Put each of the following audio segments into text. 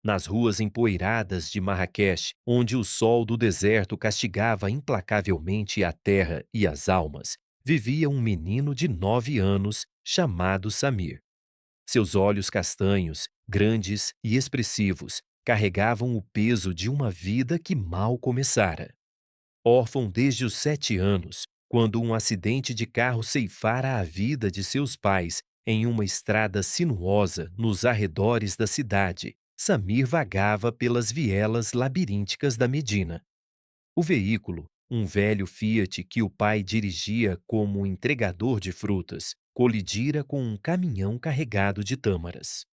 Nas ruas empoeiradas de Marrakech, onde o sol do deserto castigava implacavelmente a terra e as almas, vivia um menino de 9 anos chamado Samir. Seus olhos castanhos, grandes e expressivos, carregavam o peso de uma vida que mal começara. Órfão desde os 7 anos, quando um acidente de carro ceifara a vida de seus pais em uma estrada sinuosa nos arredores da cidade, Samir vagava pelas vielas labirínticas da Medina. O veículo, um velho Fiat que o pai dirigia como entregador de frutas, colidira com um caminhão carregado de tâmaras.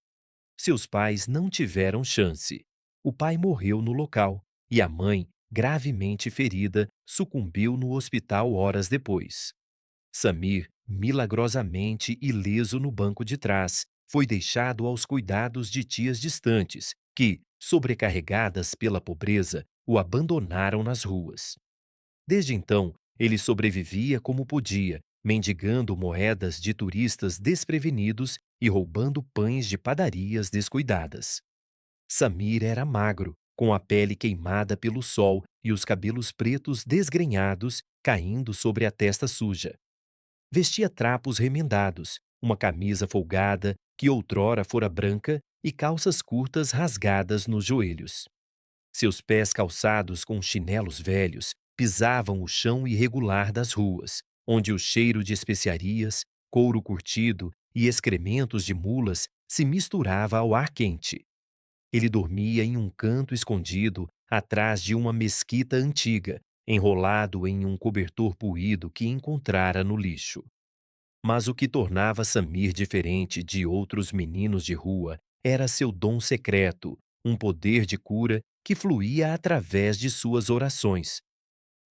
Seus pais não tiveram chance. O pai morreu no local e a mãe, gravemente ferida, sucumbiu no hospital horas depois. Samir, milagrosamente ileso no banco de trás, foi deixado aos cuidados de tias distantes, que, sobrecarregadas pela pobreza, o abandonaram nas ruas. Desde então, ele sobrevivia como podia, mendigando moedas de turistas desprevenidos e roubando pães de padarias descuidadas. Samir era magro, com a pele queimada pelo sol e os cabelos pretos desgrenhados caindo sobre a testa suja. Vestia trapos remendados, uma camisa folgada que outrora fora branca e calças curtas rasgadas nos joelhos. Seus pés calçados com chinelos velhos pisavam o chão irregular das ruas, onde o cheiro de especiarias, couro curtido e excrementos de mulas se misturava ao ar quente. Ele dormia em um canto escondido atrás de uma mesquita antiga, enrolado em um cobertor puído que encontrara no lixo. Mas o que tornava Samir diferente de outros meninos de rua era seu dom secreto, um poder de cura que fluía através de suas orações.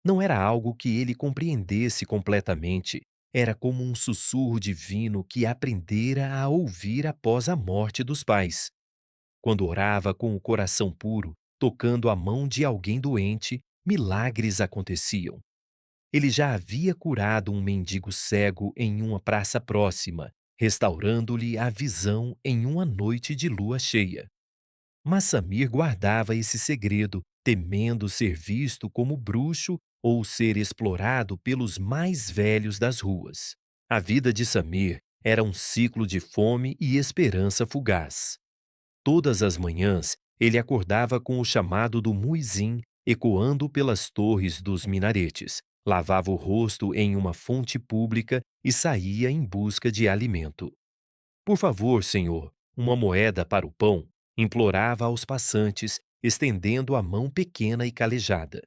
Não era algo que ele compreendesse completamente, era como um sussurro divino que aprendera a ouvir após a morte dos pais. Quando orava com o coração puro, tocando a mão de alguém doente, milagres aconteciam. Ele já havia curado um mendigo cego em uma praça próxima, restaurando-lhe a visão em uma noite de lua cheia. Mas Samir guardava esse segredo, temendo ser visto como bruxo ou ser explorado pelos mais velhos das ruas. A vida de Samir era um ciclo de fome e esperança fugaz. Todas as manhãs, ele acordava com o chamado do muizim ecoando pelas torres dos minaretes, lavava o rosto em uma fonte pública e saía em busca de alimento. Por favor, senhor, uma moeda para o pão, implorava aos passantes, estendendo a mão pequena e calejada.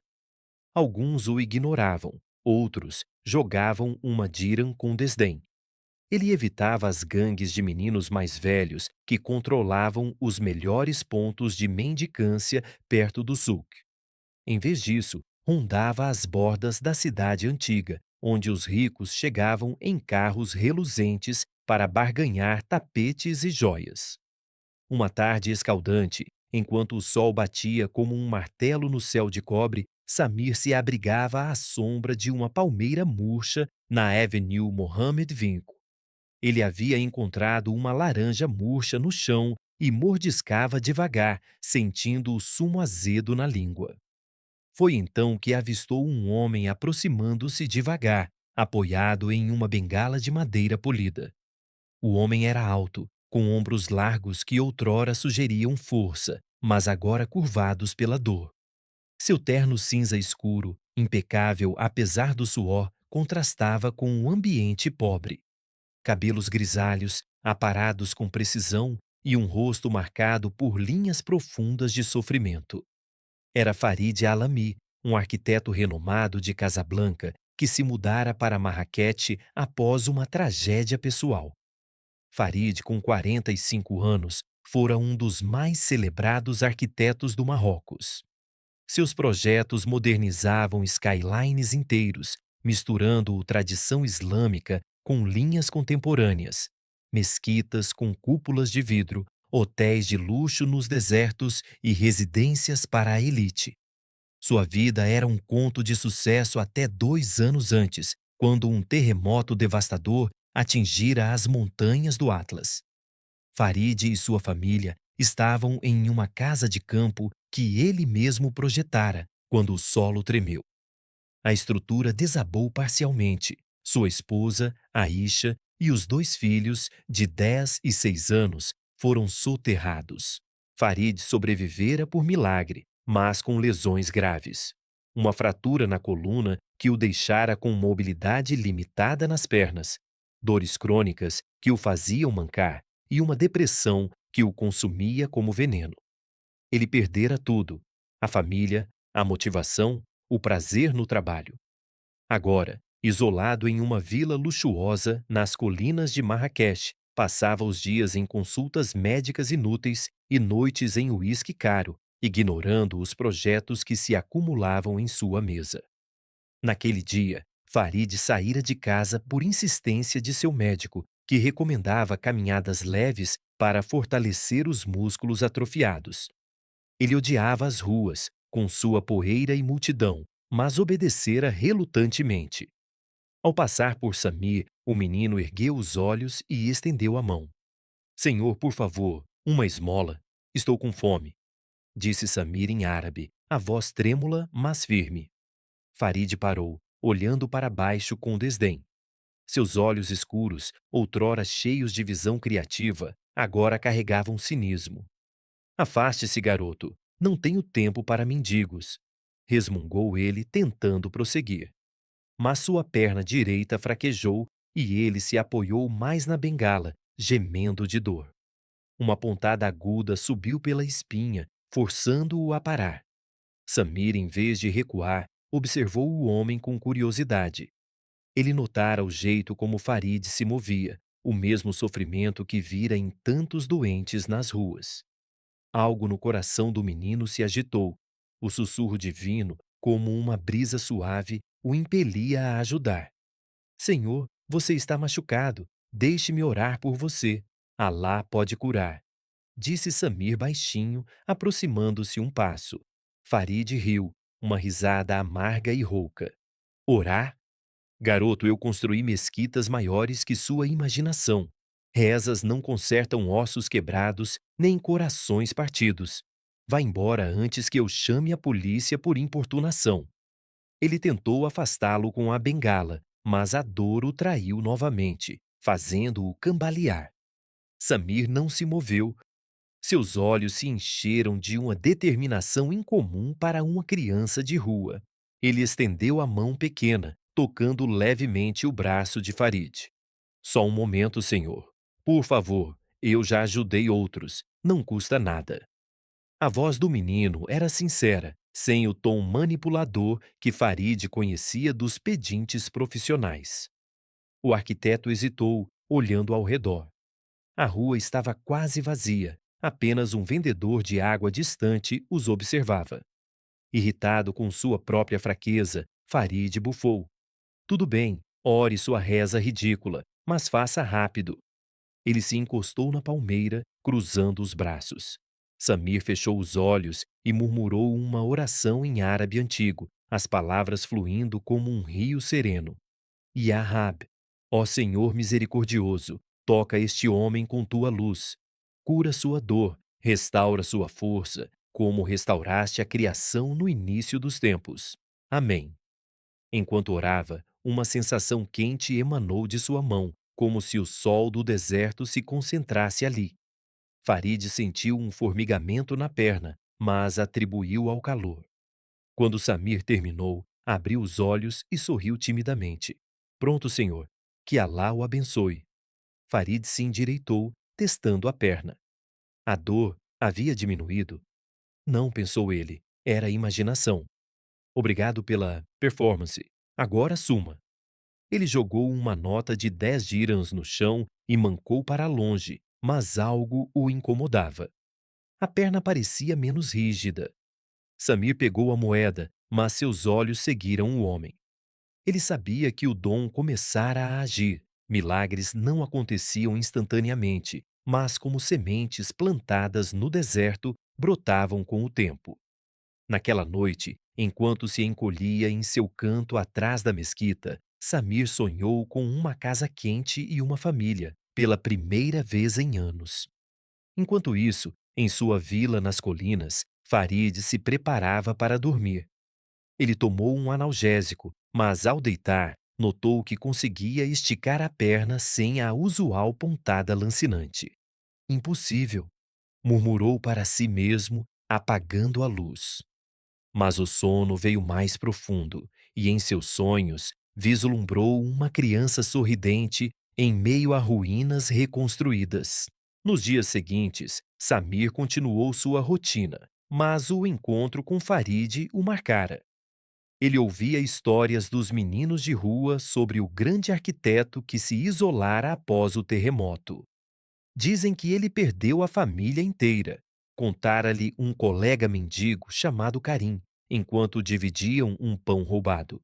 Alguns o ignoravam, outros jogavam uma dirham com desdém. Ele evitava as gangues de meninos mais velhos que controlavam os melhores pontos de mendicância perto do souk. Em vez disso, rondava as bordas da cidade antiga, onde os ricos chegavam em carros reluzentes para barganhar tapetes e joias. Uma tarde escaldante, enquanto o sol batia como um martelo no céu de cobre, Samir se abrigava à sombra de uma palmeira murcha na Avenue Mohammed Vinco. Ele havia encontrado uma laranja murcha no chão e mordiscava devagar, sentindo o sumo azedo na língua. Foi então que avistou um homem aproximando-se devagar, apoiado em uma bengala de madeira polida. O homem era alto, com ombros largos que outrora sugeriam força, mas agora curvados pela dor. Seu terno cinza escuro, impecável apesar do suor, contrastava com o ambiente pobre. Cabelos grisalhos, aparados com precisão e um rosto marcado por linhas profundas de sofrimento. Era Farid Alami, um arquiteto renomado de Casablanca que se mudara para Marrakech após uma tragédia pessoal. Farid, com 45 anos, fora um dos mais celebrados arquitetos do Marrocos. Seus projetos modernizavam skylines inteiros, misturando tradição islâmica com linhas contemporâneas, mesquitas com cúpulas de vidro, hotéis de luxo nos desertos e residências para a elite. Sua vida era um conto de sucesso até 2 anos antes, quando um terremoto devastador atingira as montanhas do Atlas. Farid e sua família estavam em uma casa de campo que ele mesmo projetara quando o solo tremeu. A estrutura desabou parcialmente. Sua esposa, Aisha, e os dois filhos, de 10 e 6 anos, foram soterrados. Farid sobrevivera por milagre, mas com lesões graves. Uma fratura na coluna que o deixara com mobilidade limitada nas pernas, dores crônicas que o faziam mancar e uma depressão que o consumia como veneno. Ele perdera tudo: a família, a motivação, o prazer no trabalho. Agora, isolado em uma vila luxuosa nas colinas de Marrakech, passava os dias em consultas médicas inúteis e noites em uísque caro, ignorando os projetos que se acumulavam em sua mesa. Naquele dia, Farid saíra de casa por insistência de seu médico, que recomendava caminhadas leves para fortalecer os músculos atrofiados. Ele odiava as ruas, com sua poeira e multidão, mas obedecera relutantemente. Ao passar por Samir, o menino ergueu os olhos e estendeu a mão. Senhor, por favor, uma esmola. Estou com fome, disse Samir em árabe, a voz trêmula, mas firme. Farid parou, olhando para baixo com desdém. Seus olhos escuros, outrora cheios de visão criativa, agora carregavam cinismo. Afaste-se, garoto. Não tenho tempo para mendigos, resmungou ele, tentando prosseguir. Mas sua perna direita fraquejou e ele se apoiou mais na bengala, gemendo de dor. Uma pontada aguda subiu pela espinha, forçando-o a parar. Samir, em vez de recuar, observou o homem com curiosidade. Ele notara o jeito como Farid se movia, o mesmo sofrimento que vira em tantos doentes nas ruas. Algo no coração do menino se agitou. O sussurro divino, como uma brisa suave, o impelia a ajudar. Senhor, você está machucado. Deixe-me orar por você. Alá pode curar, disse Samir baixinho, aproximando-se um passo. Farid riu, uma risada amarga e rouca. Orar? Garoto, eu construí mesquitas maiores que sua imaginação. Rezas não consertam ossos quebrados, nem corações partidos. Vá embora antes que eu chame a polícia por importunação. Ele tentou afastá-lo com a bengala, mas a dor o traiu novamente, fazendo-o cambalear. Samir não se moveu. Seus olhos se encheram de uma determinação incomum para uma criança de rua. Ele estendeu a mão pequena, tocando levemente o braço de Farid. Só um momento, senhor. Por favor, eu já ajudei outros. Não custa nada. A voz do menino era sincera, sem o tom manipulador que Farid conhecia dos pedintes profissionais. O arquiteto hesitou, olhando ao redor. A rua estava quase vazia. Apenas um vendedor de água distante os observava. Irritado com sua própria fraqueza, Farid bufou. Tudo bem, ore sua reza ridícula, mas faça rápido. Ele se encostou na palmeira, cruzando os braços. Samir fechou os olhos e murmurou uma oração em árabe antigo, as palavras fluindo como um rio sereno. Ya Rab, ó Senhor misericordioso, toca este homem com tua luz. Cura sua dor, restaura sua força, como restauraste a criação no início dos tempos. Amém. Enquanto orava, uma sensação quente emanou de sua mão, como se o sol do deserto se concentrasse ali. Farid sentiu um formigamento na perna, mas atribuiu ao calor. Quando Samir terminou, abriu os olhos e sorriu timidamente. Pronto, senhor. Que Alá o abençoe. Farid se endireitou, testando a perna. A dor havia diminuído? Não, pensou ele. Era imaginação. Obrigado pela performance. Agora suma. Ele jogou uma nota de 10 dirhams no chão e mancou para longe, mas algo o incomodava. A perna parecia menos rígida. Samir pegou a moeda, mas seus olhos seguiram o homem. Ele sabia que o dom começara a agir. Milagres não aconteciam instantaneamente, mas como sementes plantadas no deserto, brotavam com o tempo. Naquela noite, enquanto se encolhia em seu canto atrás da mesquita, Samir sonhou com uma casa quente e uma família, pela primeira vez em anos. Enquanto isso, Em sua vila nas colinas, Farid se preparava para dormir. Ele tomou um analgésico, mas ao deitar, notou que conseguia esticar a perna sem a usual pontada lancinante. Impossível, murmurou para si mesmo, apagando a luz. Mas o sono veio mais profundo, e em seus sonhos vislumbrou uma criança sorridente em meio a ruínas reconstruídas. Nos dias seguintes, Samir continuou sua rotina, mas o encontro com Farid o marcara. Ele ouvia histórias dos meninos de rua sobre o grande arquiteto que se isolara após o terremoto. Dizem que ele perdeu a família inteira. Contara-lhe um colega mendigo chamado Karim, enquanto dividiam um pão roubado.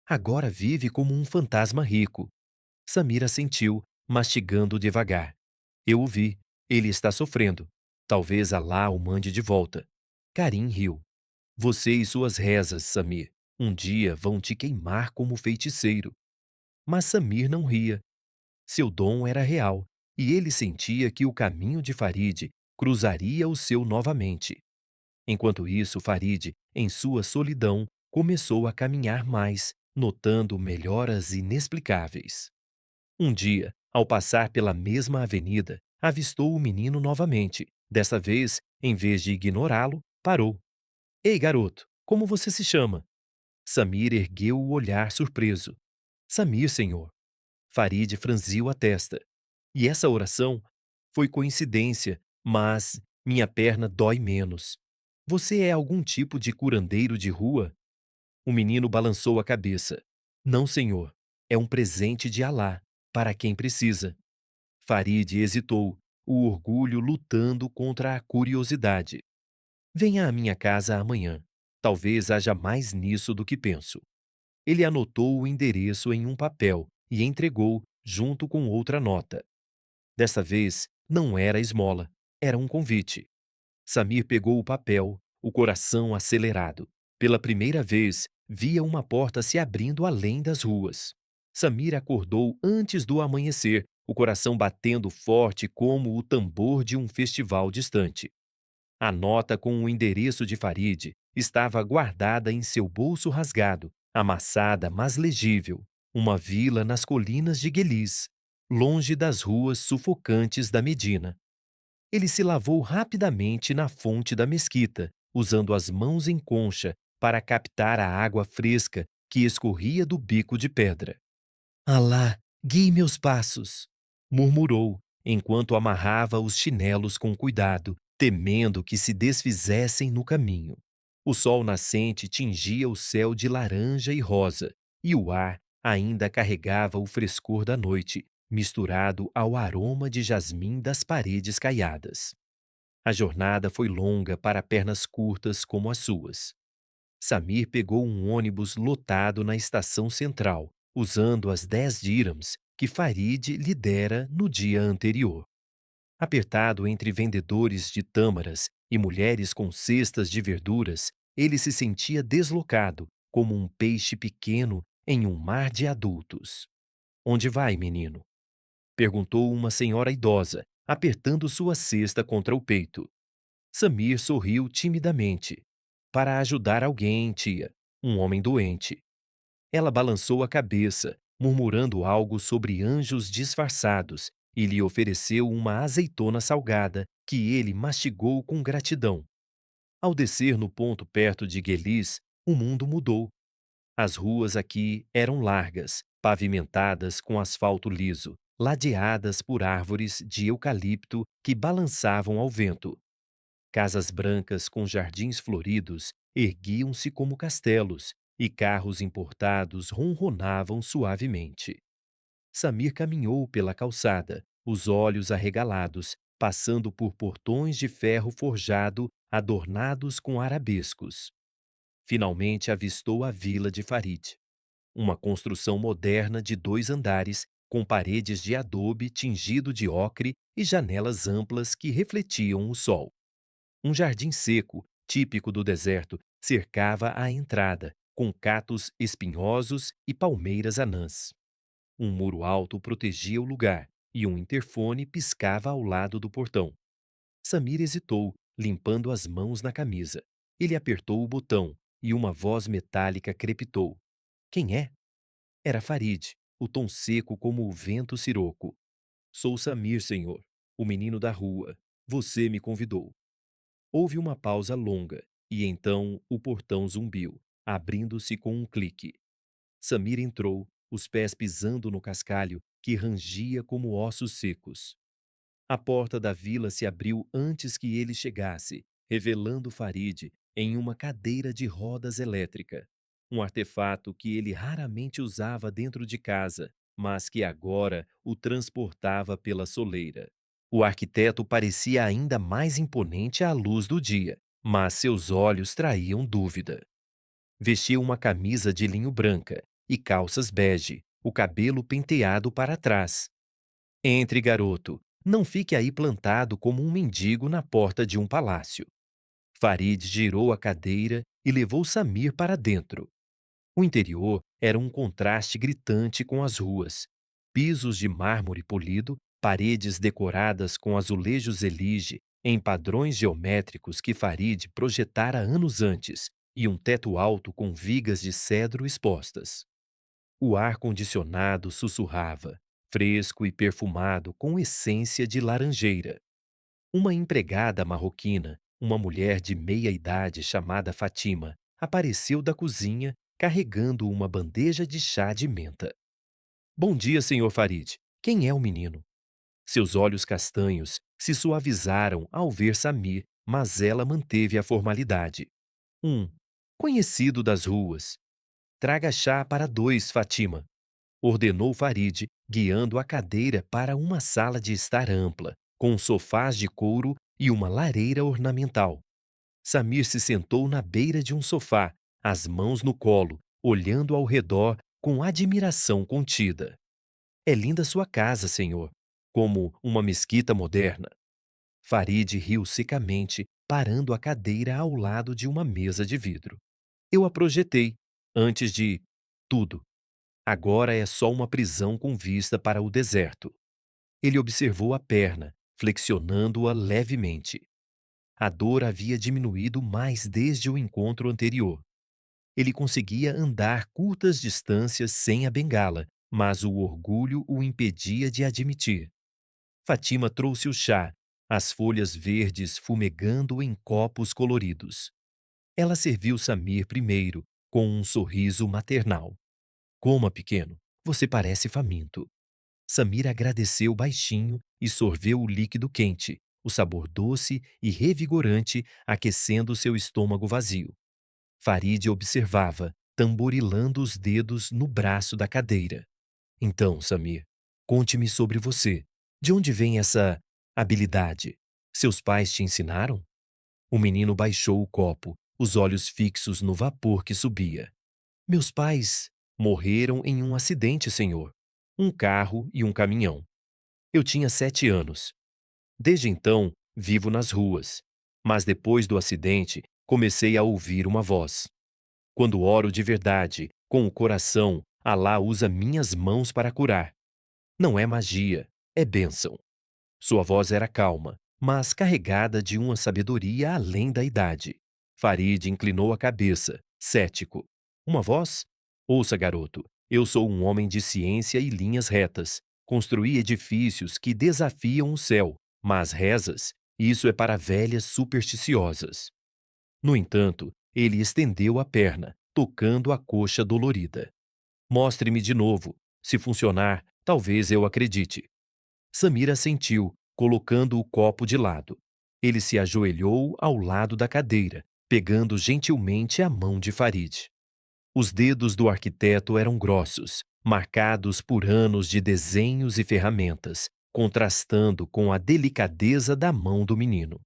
Agora vive como um fantasma rico. Samira sentiu, mastigando devagar. Eu o vi. Ele está sofrendo. Talvez Alá o mande de volta. Karim riu. Você e suas rezas, Samir, um dia vão te queimar como feiticeiro. Mas Samir não ria. Seu dom era real, e ele sentia que o caminho de Farid cruzaria o seu novamente. Enquanto isso, Farid, em sua solidão, começou a caminhar mais, notando melhoras inexplicáveis. Um dia, ao passar pela mesma avenida, avistou o menino novamente. Dessa vez, em vez de ignorá-lo, parou. Ei, garoto, como você se chama? Samir ergueu o olhar surpreso. Samir, senhor. Farid franziu a testa. E essa oração foi coincidência, mas minha perna dói menos. Você é algum tipo de curandeiro de rua? O menino balançou a cabeça. Não, senhor. É um presente de Alá, para quem precisa. Farid hesitou, o orgulho lutando contra a curiosidade. Venha à minha casa amanhã. Talvez haja mais nisso do que penso. Ele anotou o endereço em um papel e entregou, junto com outra nota. Dessa vez, não era esmola, era um convite. Samir pegou o papel, o coração acelerado. Pela primeira vez, via uma porta se abrindo além das ruas. Samir acordou antes do amanhecer, o coração batendo forte como o tambor de um festival distante. A nota com o endereço de Farid estava guardada em seu bolso rasgado, amassada mas legível. Uma vila nas colinas de Guelis, longe das ruas sufocantes da Medina. Ele se lavou rapidamente na fonte da mesquita, usando as mãos em concha para captar a água fresca que escorria do bico de pedra. Alá, guie meus passos, murmurou, enquanto amarrava os chinelos com cuidado, temendo que se desfizessem no caminho. O sol nascente tingia o céu de laranja e rosa, e o ar ainda carregava o frescor da noite, misturado ao aroma de jasmim das paredes caiadas. A jornada foi longa para pernas curtas como as suas. Samir pegou um ônibus lotado na estação central, usando as 10 dirhams que Farid lhe dera no dia anterior. Apertado entre vendedores de tâmaras e mulheres com cestas de verduras, ele se sentia deslocado, como um peixe pequeno em um mar de adultos. Onde vai, menino? Perguntou uma senhora idosa, apertando sua cesta contra o peito. Samir sorriu timidamente. Para ajudar alguém, tia. Um homem doente. Ela balançou a cabeça, murmurando algo sobre anjos disfarçados, e lhe ofereceu uma azeitona salgada, que ele mastigou com gratidão. Ao descer no ponto perto de Guelis, o mundo mudou. As ruas aqui eram largas, pavimentadas com asfalto liso, ladeadas por árvores de eucalipto que balançavam ao vento. Casas brancas com jardins floridos erguiam-se como castelos, e carros importados ronronavam suavemente. Samir caminhou pela calçada, os olhos arregalados, passando por portões de ferro forjado adornados com arabescos. Finalmente avistou a vila de Farid, uma construção moderna de 2 andares, com paredes de adobe tingido de ocre e janelas amplas que refletiam o sol. Um jardim seco, típico do deserto, cercava a entrada, com catos espinhosos e palmeiras anãs. Um muro alto protegia o lugar, e um interfone piscava ao lado do portão. Samir hesitou, limpando as mãos na camisa. Ele apertou o botão e uma voz metálica crepitou. Quem é? Era Farid, o tom seco como o vento siroco. Sou Samir, senhor, o menino da rua. Você me convidou. Houve uma pausa longa, e então o portão zumbiu, abrindo-se com um clique. Samir entrou, os pés pisando no cascalho que rangia como ossos secos. A porta da vila se abriu antes que ele chegasse, revelando Farid em uma cadeira de rodas elétrica. Um artefato que ele raramente usava dentro de casa, mas que agora o transportava pela soleira. O arquiteto parecia ainda mais imponente à luz do dia, mas seus olhos traíam dúvida. Vestia uma camisa de linho branca e calças bege, o cabelo penteado para trás. Entre, garoto. Não fique aí plantado como um mendigo na porta de um palácio. Farid girou a cadeira e levou Samir para dentro. O interior era um contraste gritante com as ruas. Pisos de mármore polido, paredes decoradas com azulejos elige em padrões geométricos que Farid projetara anos antes, e um teto alto com vigas de cedro expostas. O ar-condicionado sussurrava, fresco e perfumado com essência de laranjeira. Uma empregada marroquina, uma mulher de meia idade chamada Fatima, apareceu da cozinha carregando uma bandeja de chá de menta. Bom dia, senhor Farid. Quem é o menino? Seus olhos castanhos se suavizaram ao ver Samir, mas ela manteve a formalidade. Um, conhecido das ruas. Traga chá para dois, Fatima, ordenou Farid, guiando a cadeira para uma sala de estar ampla, com sofás de couro e uma lareira ornamental. Samir se sentou na beira de um sofá, as mãos no colo, olhando ao redor com admiração contida. É linda sua casa, senhor, como uma mesquita moderna. Farid riu secamente, parando a cadeira ao lado de uma mesa de vidro. Eu a projetei, antes de tudo. Agora é só uma prisão com vista para o deserto. Ele observou a perna, flexionando-a levemente. A dor havia diminuído mais desde o encontro anterior. Ele conseguia andar curtas distâncias sem a bengala, mas o orgulho o impedia de admitir. Fatima trouxe o chá, as folhas verdes fumegando em copos coloridos. Ela serviu Samir primeiro, com um sorriso maternal. Coma, pequeno, você parece faminto. Samir agradeceu baixinho e sorveu o líquido quente, o sabor doce e revigorante aquecendo seu estômago vazio. Farid observava, tamborilando os dedos no braço da cadeira. Então, Samir, conte-me sobre você. De onde vem essa habilidade? Seus pais te ensinaram? O menino baixou o copo, os olhos fixos no vapor que subia. Meus pais morreram em um acidente, senhor. Um carro e um caminhão. Eu tinha 7 anos. Desde então, vivo nas ruas. Mas depois do acidente, comecei a ouvir uma voz. Quando oro de verdade, com o coração, Alá usa minhas mãos para curar. Não é magia, é bênção. Sua voz era calma, mas carregada de uma sabedoria além da idade. Farid inclinou a cabeça, cético. Uma voz? Ouça, garoto, eu sou um homem de ciência e linhas retas. Construí edifícios que desafiam o céu, mas rezas, isso é para velhas supersticiosas. No entanto, ele estendeu a perna, tocando a coxa dolorida. Mostre-me de novo. Se funcionar, talvez eu acredite. Samira assentiu, colocando o copo de lado. Ele se ajoelhou ao lado da cadeira, pegando gentilmente a mão de Farid. Os dedos do arquiteto eram grossos, marcados por anos de desenhos e ferramentas, contrastando com a delicadeza da mão do menino.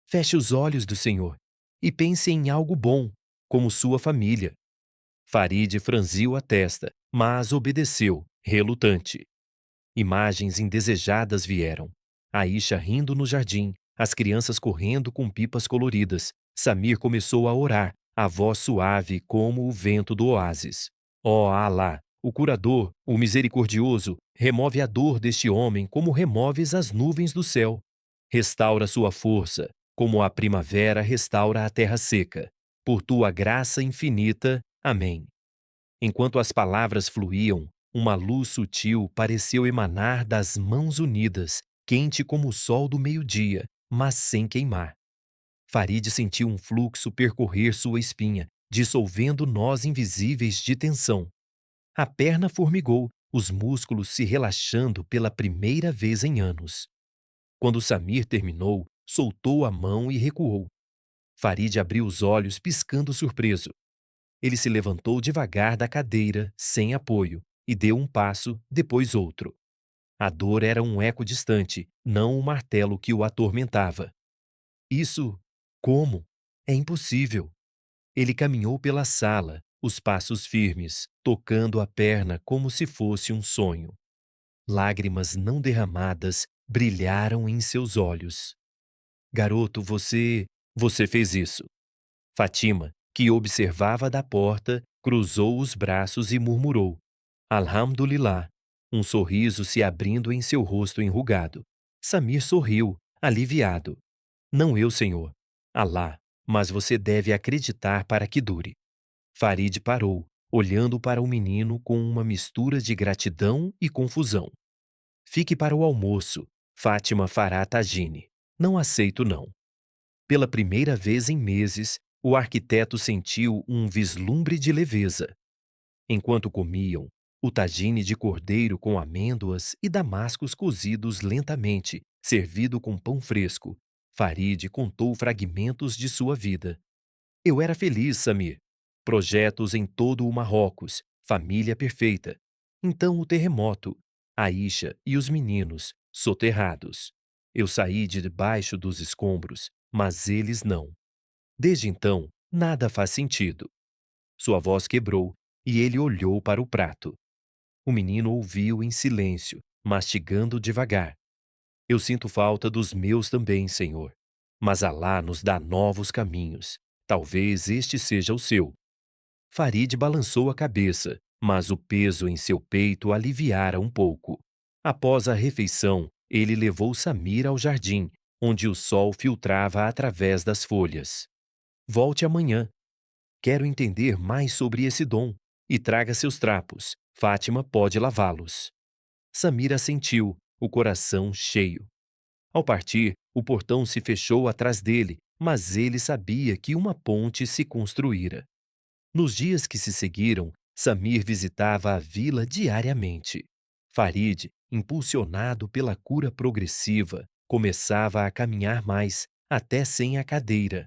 Feche os olhos do senhor e pense em algo bom, como sua família. Farid franziu a testa, mas obedeceu, relutante. Imagens indesejadas vieram. Aisha rindo no jardim, as crianças correndo com pipas coloridas. Samir começou a orar, a voz suave como o vento do oásis. Ó Alá, o curador, o misericordioso, remove a dor deste homem como removes as nuvens do céu. Restaura sua força, como a primavera restaura a terra seca. Por tua graça infinita. Amém. Enquanto as palavras fluíam, uma luz sutil pareceu emanar das mãos unidas, quente como o sol do meio-dia, mas sem queimar. Farid sentiu um fluxo percorrer sua espinha, dissolvendo nós invisíveis de tensão. A perna formigou, os músculos se relaxando pela primeira vez em anos. Quando Samir terminou, soltou a mão e recuou. Farid abriu os olhos, piscando surpreso. Ele se levantou devagar da cadeira, sem apoio, e deu um passo, depois outro. A dor era um eco distante, não o martelo que o atormentava. Isso, como? É impossível. Ele caminhou pela sala, os passos firmes, tocando a perna como se fosse um sonho. Lágrimas não derramadas brilharam em seus olhos. Garoto, você fez isso. Fatima, que observava da porta, cruzou os braços e murmurou: Alhamdulillah, um sorriso se abrindo em seu rosto enrugado. Samir sorriu, aliviado. Não eu, senhor. Alá, mas você deve acreditar para que dure. Farid parou, olhando para o menino com uma mistura de gratidão e confusão. Fique para o almoço. Fátima fará tagine. Não aceito, não. Pela primeira vez em meses, o arquiteto sentiu um vislumbre de leveza. Enquanto comiam, o tagine de cordeiro com amêndoas e damascos cozidos lentamente, servido com pão fresco, Farid contou fragmentos de sua vida. Eu era feliz, Samir. Projetos em todo o Marrocos, família perfeita. Então o terremoto, Aisha e os meninos, soterrados. Eu saí de debaixo dos escombros, mas eles não. Desde então, nada faz sentido. Sua voz quebrou e ele olhou para o prato. O menino ouviu em silêncio, mastigando devagar. Eu sinto falta dos meus também, Senhor. Mas Alá nos dá novos caminhos. Talvez este seja o seu. Farid balançou a cabeça, mas o peso em seu peito aliviara um pouco. Após a refeição, ele levou Samir ao jardim, onde o sol filtrava através das folhas. Volte amanhã. Quero entender mais sobre esse dom. E traga seus trapos. Fátima pode lavá-los. Samir assentiu, o coração cheio. Ao partir, o portão se fechou atrás dele, mas ele sabia que uma ponte se construíra. Nos dias que se seguiram, Samir visitava a vila diariamente. Farid, impulsionado pela cura progressiva, começava a caminhar mais, até sem a cadeira.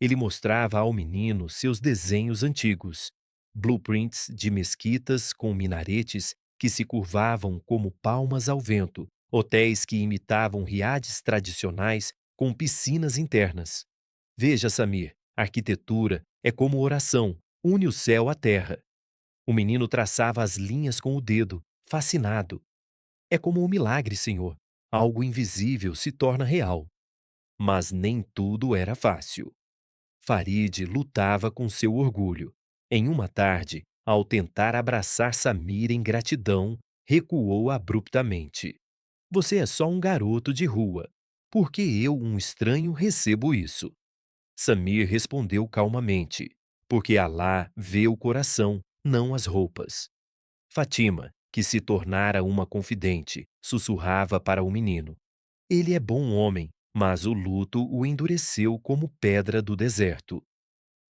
Ele mostrava ao menino seus desenhos antigos, blueprints de mesquitas com minaretes que se curvavam como palmas ao vento, hotéis que imitavam riades tradicionais com piscinas internas. Veja, Samir, arquitetura é como oração, une o céu à terra. O menino traçava as linhas com o dedo, fascinado. É como um milagre, senhor. Algo invisível se torna real. Mas nem tudo era fácil. Farid lutava com seu orgulho. Em uma tarde, ao tentar abraçar Samir em gratidão, recuou abruptamente. Você é só um garoto de rua. Por que eu, um estranho, recebo isso? Samir respondeu calmamente, porque Alá vê o coração, não as roupas. Fatima, que se tornara uma confidente, sussurrava para o menino. Ele é bom homem, mas o luto o endureceu como pedra do deserto.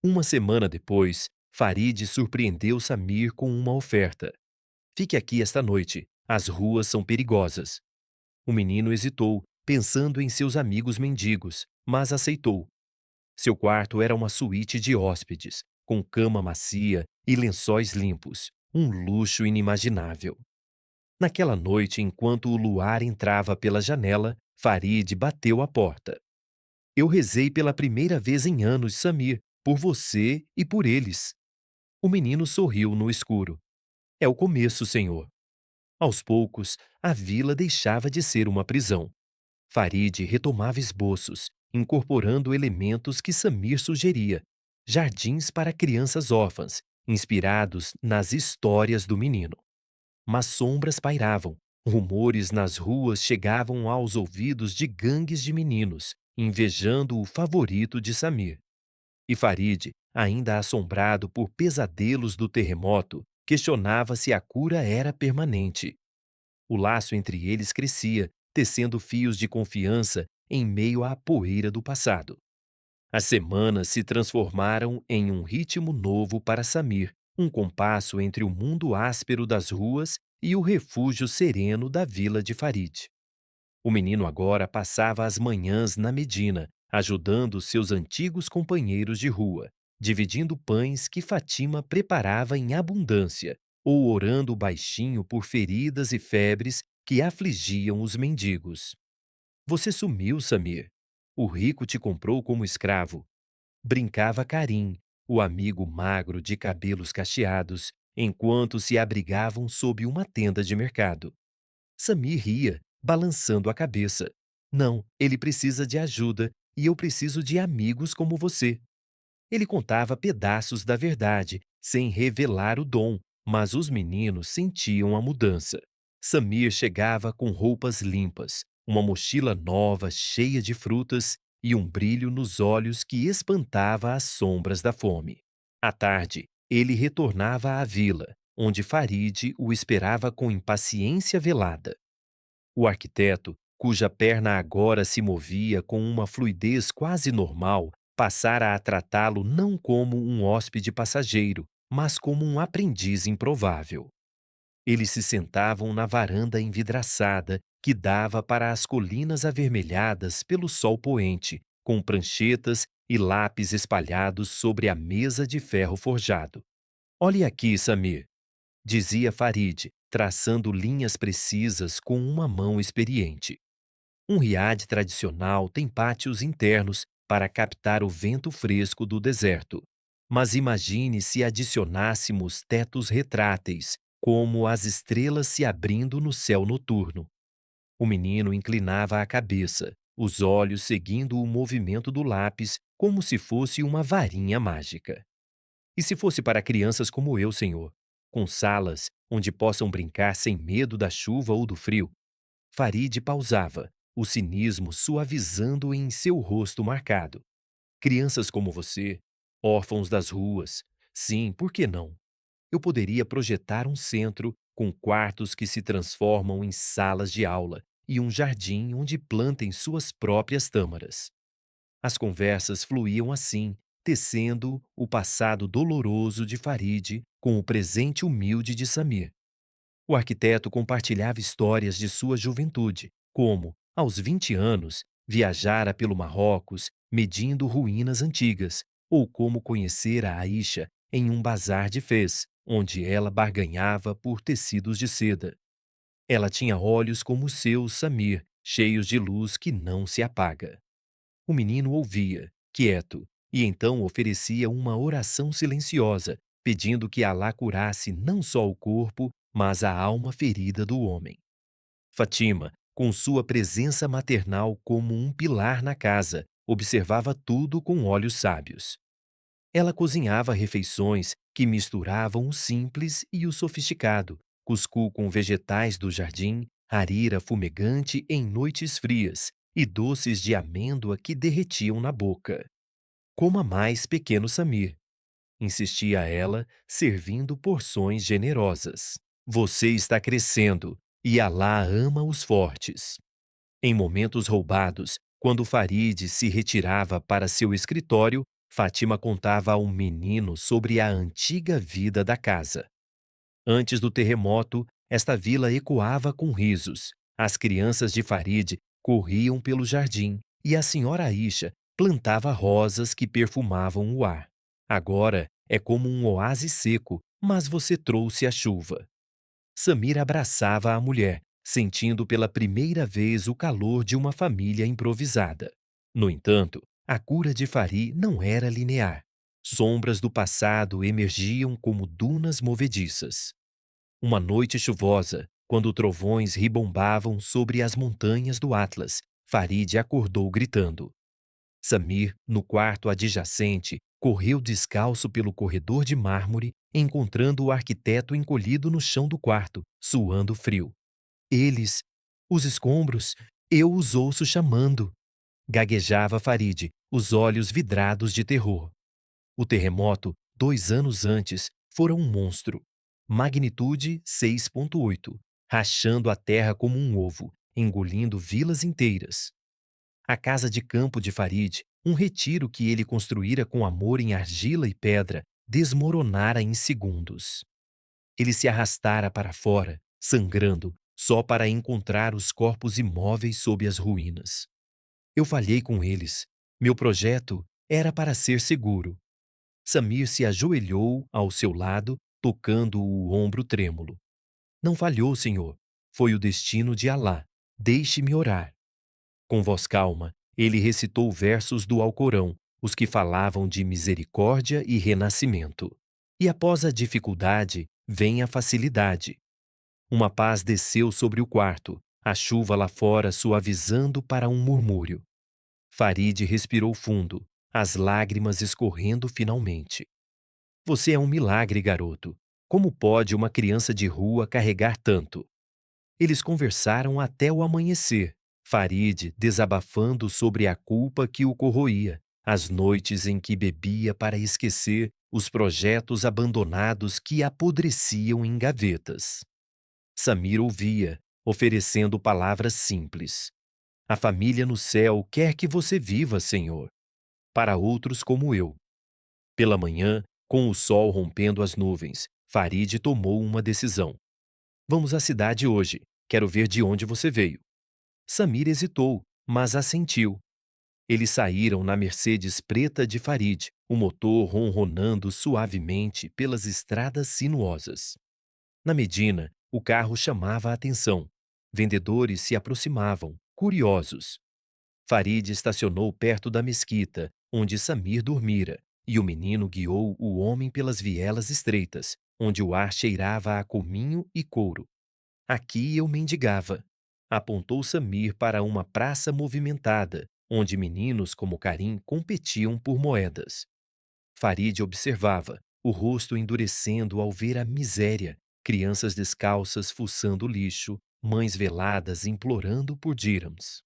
Uma semana depois, Farid surpreendeu Samir com uma oferta. Fique aqui esta noite, as ruas são perigosas. O menino hesitou, pensando em seus amigos mendigos, mas aceitou. Seu quarto era uma suíte de hóspedes, com cama macia e lençóis limpos, um luxo inimaginável. Naquela noite, enquanto o luar entrava pela janela, Farid bateu à porta. Eu rezei pela primeira vez em anos, Samir, por você e por eles. O menino sorriu no escuro. É o começo, senhor. Aos poucos, a vila deixava de ser uma prisão. Farid retomava esboços, incorporando elementos que Samir sugeria, jardins para crianças órfãs, inspirados nas histórias do menino. Mas sombras pairavam, Rumores nas ruas chegavam aos ouvidos de gangues de meninos, invejando o favorito de Samir. E Farid, ainda assombrado por pesadelos do terremoto, questionava se a cura era permanente. O laço entre eles crescia, tecendo fios de confiança em meio à poeira do passado. As semanas se transformaram em um ritmo novo para Samir, um compasso entre o mundo áspero das ruas e o refúgio sereno da vila de Farid. O menino agora passava as manhãs na Medina, ajudando seus antigos companheiros de rua, dividindo pães que Fatima preparava em abundância, ou orando baixinho por feridas e febres que afligiam os mendigos. Você sumiu, Samir. O rico te comprou como escravo. Brincava Karim, o amigo magro de cabelos cacheados, enquanto se abrigavam sob uma tenda de mercado. Samir ria, balançando a cabeça. Não, ele precisa de ajuda e eu preciso de amigos como você. Ele contava pedaços da verdade, sem revelar o dom, mas os meninos sentiam a mudança. Samir chegava com roupas limpas, uma mochila nova cheia de frutas e um brilho nos olhos que espantava as sombras da fome. À tarde, ele retornava à vila, onde Farid o esperava com impaciência velada. O arquiteto, cuja perna agora se movia com uma fluidez quase normal, passara a tratá-lo não como um hóspede passageiro, mas como um aprendiz improvável. Eles se sentavam na varanda envidraçada que dava para as colinas avermelhadas pelo sol poente, com pranchetas e lápis espalhados sobre a mesa de ferro forjado. Olhe aqui, Samir, dizia Farid, traçando linhas precisas com uma mão experiente. Um riad tradicional tem pátios internos para captar o vento fresco do deserto. Mas imagine se adicionássemos tetos retráteis, como as estrelas se abrindo no céu noturno. O menino inclinava a cabeça, os olhos seguindo o movimento do lápis como se fosse uma varinha mágica. E se fosse para crianças como eu, senhor, com salas onde possam brincar sem medo da chuva ou do frio? Farid pausava, o cinismo suavizando em seu rosto marcado. Crianças como você, órfãos das ruas. Sim, por que não? Eu poderia projetar um centro com quartos que se transformam em salas de aula e um jardim onde plantem suas próprias tâmaras. As conversas fluíam assim, tecendo o passado doloroso de Farid com o presente humilde de Samir. O arquiteto compartilhava histórias de sua juventude, como, aos 20 anos, viajara pelo Marrocos medindo ruínas antigas, ou como conhecera Aisha em um bazar de Fez, onde ela barganhava por tecidos de seda. Ela tinha olhos como os seus, Samir, cheios de luz que não se apaga. O menino ouvia, quieto, e então oferecia uma oração silenciosa, pedindo que Alá curasse não só o corpo, mas a alma ferida do homem. Fatima, com sua presença maternal como um pilar na casa, observava tudo com olhos sábios. Ela cozinhava refeições que misturavam o simples e o sofisticado, cuscuz com vegetais do jardim, harira fumegante em noites frias e doces de amêndoa que derretiam na boca. Coma mais, pequeno Samir, insistia ela, servindo porções generosas. Você está crescendo e Alá ama os fortes. Em momentos roubados, quando Farid se retirava para seu escritório, Fátima contava ao menino sobre a antiga vida da casa. Antes do terremoto, esta vila ecoava com risos. As crianças de Farid corriam pelo jardim e a senhora Aisha plantava rosas que perfumavam o ar. Agora é como um oásis seco, mas você trouxe a chuva. Samir abraçava a mulher, sentindo pela primeira vez o calor de uma família improvisada. No entanto, a cura de Fari não era linear. Sombras do passado emergiam como dunas movediças. Uma noite chuvosa, quando trovões ribombavam sobre as montanhas do Atlas, Farid acordou gritando. Samir, no quarto adjacente, correu descalço pelo corredor de mármore, encontrando o arquiteto encolhido no chão do quarto, suando frio. Eles, os escombros, eu os ouço chamando. Gaguejava Farid, os olhos vidrados de terror. O terremoto, 2 anos antes, fora um monstro. Magnitude 6,8, rachando a terra como um ovo, engolindo vilas inteiras. A casa de campo de Farid, um retiro que ele construíra com amor em argila e pedra, desmoronara em segundos. Ele se arrastara para fora, sangrando, só para encontrar os corpos imóveis sob as ruínas. Eu falhei com eles. Meu projeto era para ser seguro. Samir se ajoelhou ao seu lado, tocando o ombro trêmulo. Não falhou, senhor. Foi o destino de Alá. Deixe-me orar. Com voz calma, ele recitou versos do Alcorão, os que falavam de misericórdia e renascimento. E após a dificuldade, vem a facilidade. Uma paz desceu sobre o quarto, a chuva lá fora suavizando para um murmúrio. Farid respirou fundo, as lágrimas escorrendo finalmente. Você é um milagre, garoto. Como pode uma criança de rua carregar tanto? Eles conversaram até o amanhecer, Farid desabafando sobre a culpa que o corroía, as noites em que bebia para esquecer os projetos abandonados que apodreciam em gavetas. Samir ouvia, oferecendo palavras simples. A família no céu quer que você viva, Senhor. Para outros como eu. Pela manhã, com o sol rompendo as nuvens, Farid tomou uma decisão. Vamos à cidade hoje. Quero ver de onde você veio. Samir hesitou, mas assentiu. Eles saíram na Mercedes preta de Farid, o motor ronronando suavemente pelas estradas sinuosas. Na Medina, o carro chamava a atenção. Vendedores se aproximavam, curiosos. Farid estacionou perto da mesquita, onde Samir dormira, e o menino guiou o homem pelas vielas estreitas, onde o ar cheirava a cominho e couro. Aqui eu mendigava. Apontou Samir para uma praça movimentada, onde meninos como Karim competiam por moedas. Farid observava, o rosto endurecendo ao ver a miséria, crianças descalças fuçando lixo, mães veladas implorando por dirhams.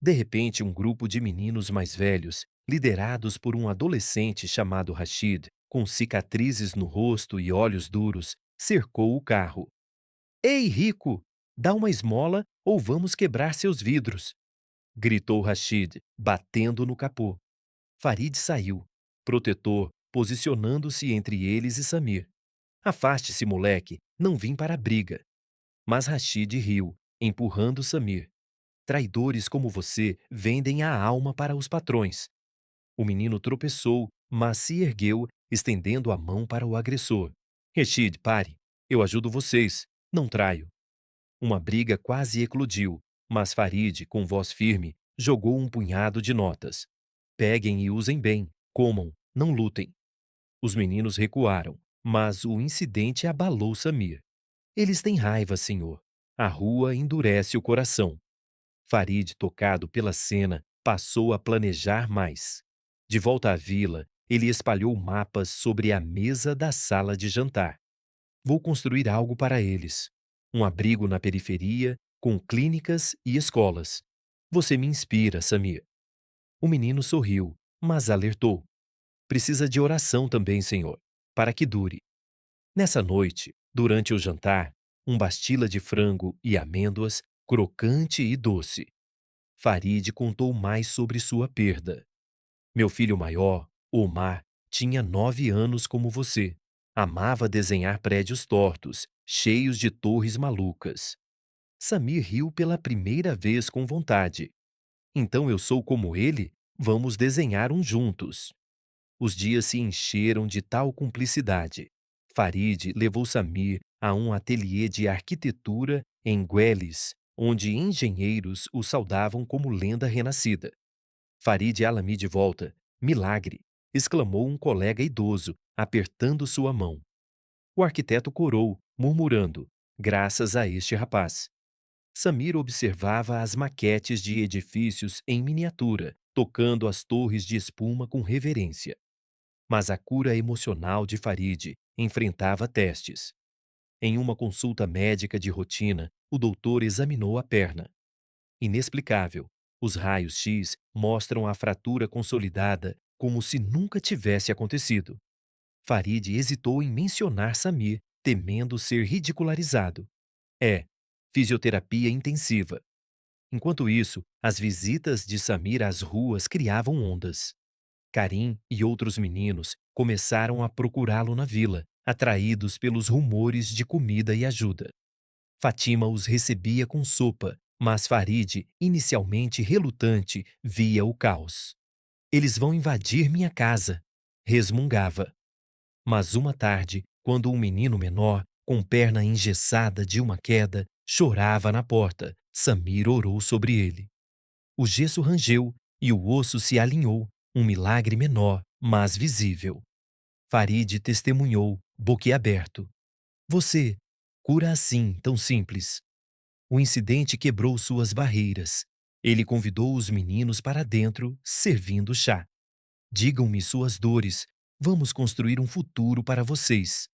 De repente, um grupo de meninos mais velhos, liderados por um adolescente chamado Rashid, com cicatrizes no rosto e olhos duros, cercou o carro. Ei, rico! Dá uma esmola ou vamos quebrar seus vidros! Gritou Rashid, batendo no capô. Farid saiu, protetor, posicionando-se entre eles e Samir. Afaste-se, moleque, não vim para a briga. Mas Rashid riu, empurrando Samir. Traidores como você vendem a alma para os patrões. O menino tropeçou, mas se ergueu, estendendo a mão para o agressor. Rashid, pare. Eu ajudo vocês. Não traio. Uma briga quase eclodiu, mas Farid, com voz firme, jogou um punhado de notas. Peguem e usem bem. Comam, não lutem. Os meninos recuaram, mas o incidente abalou Samir. Eles têm raiva, senhor. A rua endurece o coração. Farid, tocado pela cena, passou a planejar mais. De volta à vila, ele espalhou mapas sobre a mesa da sala de jantar. Vou construir algo para eles. Um abrigo na periferia, com clínicas e escolas. Você me inspira, Samir. O menino sorriu, mas alertou. Precisa de oração também, senhor, para que dure. Nessa noite, durante o jantar, um bastila de frango e amêndoas, crocante e doce. Farid contou mais sobre sua perda. Meu filho maior, Omar, tinha 9 anos como você. Amava desenhar prédios tortos, cheios de torres malucas. Samir riu pela primeira vez com vontade. Então eu sou como ele? Vamos desenhar um juntos. Os dias se encheram de tal cumplicidade. Farid levou Samir a um ateliê de arquitetura em Gueles, onde engenheiros o saudavam como lenda renascida. Farid Alami de volta. Milagre! Exclamou um colega idoso, apertando sua mão. O arquiteto corou, murmurando: graças a este rapaz. Samir observava as maquetes de edifícios em miniatura, tocando as torres de espuma com reverência. Mas a cura emocional de Farid enfrentava testes. Em uma consulta médica de rotina, o doutor examinou a perna. Inexplicável. Os raios X mostram a fratura consolidada como se nunca tivesse acontecido. Farid hesitou em mencionar Samir, temendo ser ridicularizado. É, fisioterapia intensiva. Enquanto isso, as visitas de Samir às ruas criavam ondas. Karim e outros meninos começaram a procurá-lo na vila, atraídos pelos rumores de comida e ajuda. Fátima os recebia com sopa, mas Farid, inicialmente relutante, via o caos. Eles vão invadir minha casa, resmungava. Mas uma tarde, quando um menino menor, com perna engessada de uma queda, chorava na porta, Samir orou sobre ele. O gesso rangeu e o osso se alinhou, um milagre menor, mas visível. Farid testemunhou, boquiaberto. Você, cura assim, tão simples. O incidente quebrou suas barreiras. Ele convidou os meninos para dentro, servindo chá. Digam-me suas dores. Vamos construir um futuro para vocês.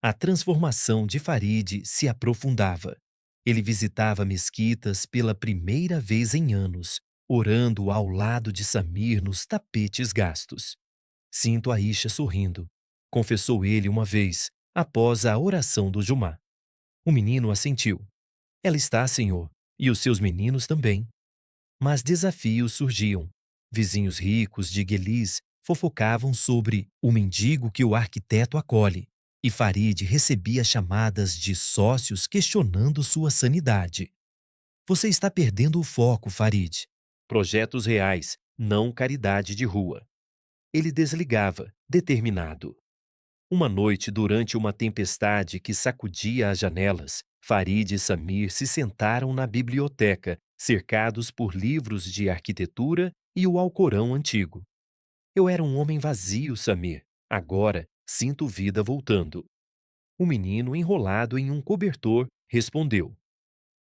A transformação de Farid se aprofundava. Ele visitava mesquitas pela primeira vez em anos, orando ao lado de Samir nos tapetes gastos. Sinto Aisha sorrindo, confessou ele uma vez, após a oração do Jumá. O menino assentiu. Ela está, senhor, e os seus meninos também. Mas desafios surgiam. Vizinhos ricos de Guelis fofocavam sobre o mendigo que o arquiteto acolhe, e Farid recebia chamadas de sócios questionando sua sanidade. Você está perdendo o foco, Farid. Projetos reais, não caridade de rua. Ele desligava, determinado. Uma noite, durante uma tempestade que sacudia as janelas, Farid e Samir se sentaram na biblioteca, cercados por livros de arquitetura e o Alcorão antigo. Eu era um homem vazio, Samir. Agora sinto vida voltando. O menino, enrolado em um cobertor, respondeu: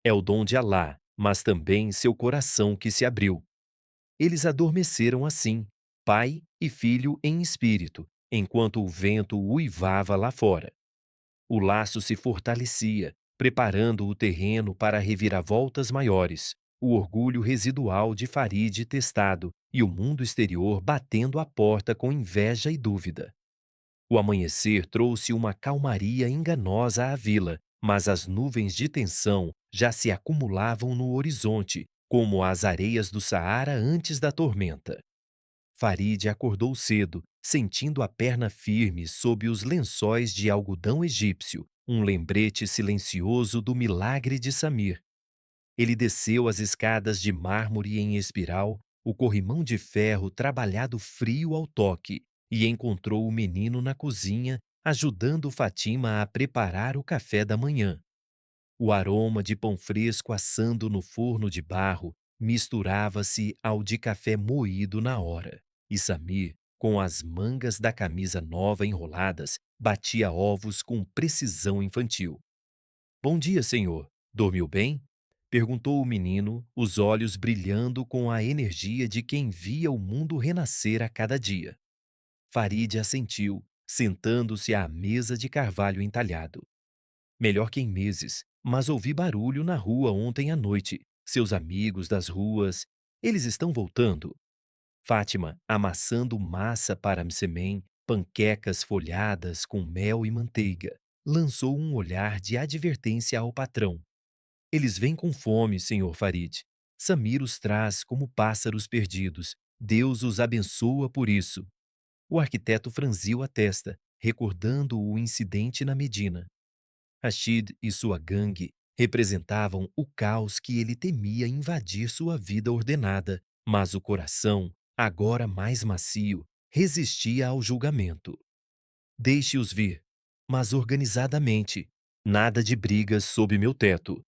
É o dom de Alá, mas também seu coração que se abriu. Eles adormeceram assim, pai e filho em espírito, enquanto o vento uivava lá fora. O laço se fortalecia, preparando o terreno para reviravoltas maiores, o orgulho residual de Farid testado e o mundo exterior batendo à porta com inveja e dúvida. O amanhecer trouxe uma calmaria enganosa à vila, mas as nuvens de tensão já se acumulavam no horizonte, como as areias do Saara antes da tormenta. Farid acordou cedo, sentindo a perna firme sob os lençóis de algodão egípcio, um lembrete silencioso do milagre de Samir. Ele desceu as escadas de mármore em espiral, o corrimão de ferro trabalhado frio ao toque, e encontrou o menino na cozinha, ajudando Fatima a preparar o café da manhã. O aroma de pão fresco assando no forno de barro misturava-se ao de café moído na hora. E Samir, com as mangas da camisa nova enroladas, batia ovos com precisão infantil. Bom dia, senhor. Dormiu bem? Perguntou o menino, os olhos brilhando com a energia de quem via o mundo renascer a cada dia. Farid assentiu, sentando-se à mesa de carvalho entalhado. Melhor que em meses, mas ouvi barulho na rua ontem à noite. Seus amigos das ruas, eles estão voltando. Fátima, amassando massa para msemen, panquecas folhadas com mel e manteiga, lançou um olhar de advertência ao patrão. Eles vêm com fome, senhor Farid. Samir os traz como pássaros perdidos. Deus os abençoa por isso. O arquiteto franziu a testa, recordando o incidente na Medina. Rashid e sua gangue representavam o caos que ele temia invadir sua vida ordenada, mas o coração, agora mais macio, resistia ao julgamento. Deixe-os vir, mas organizadamente. Nada de brigas sob meu teto.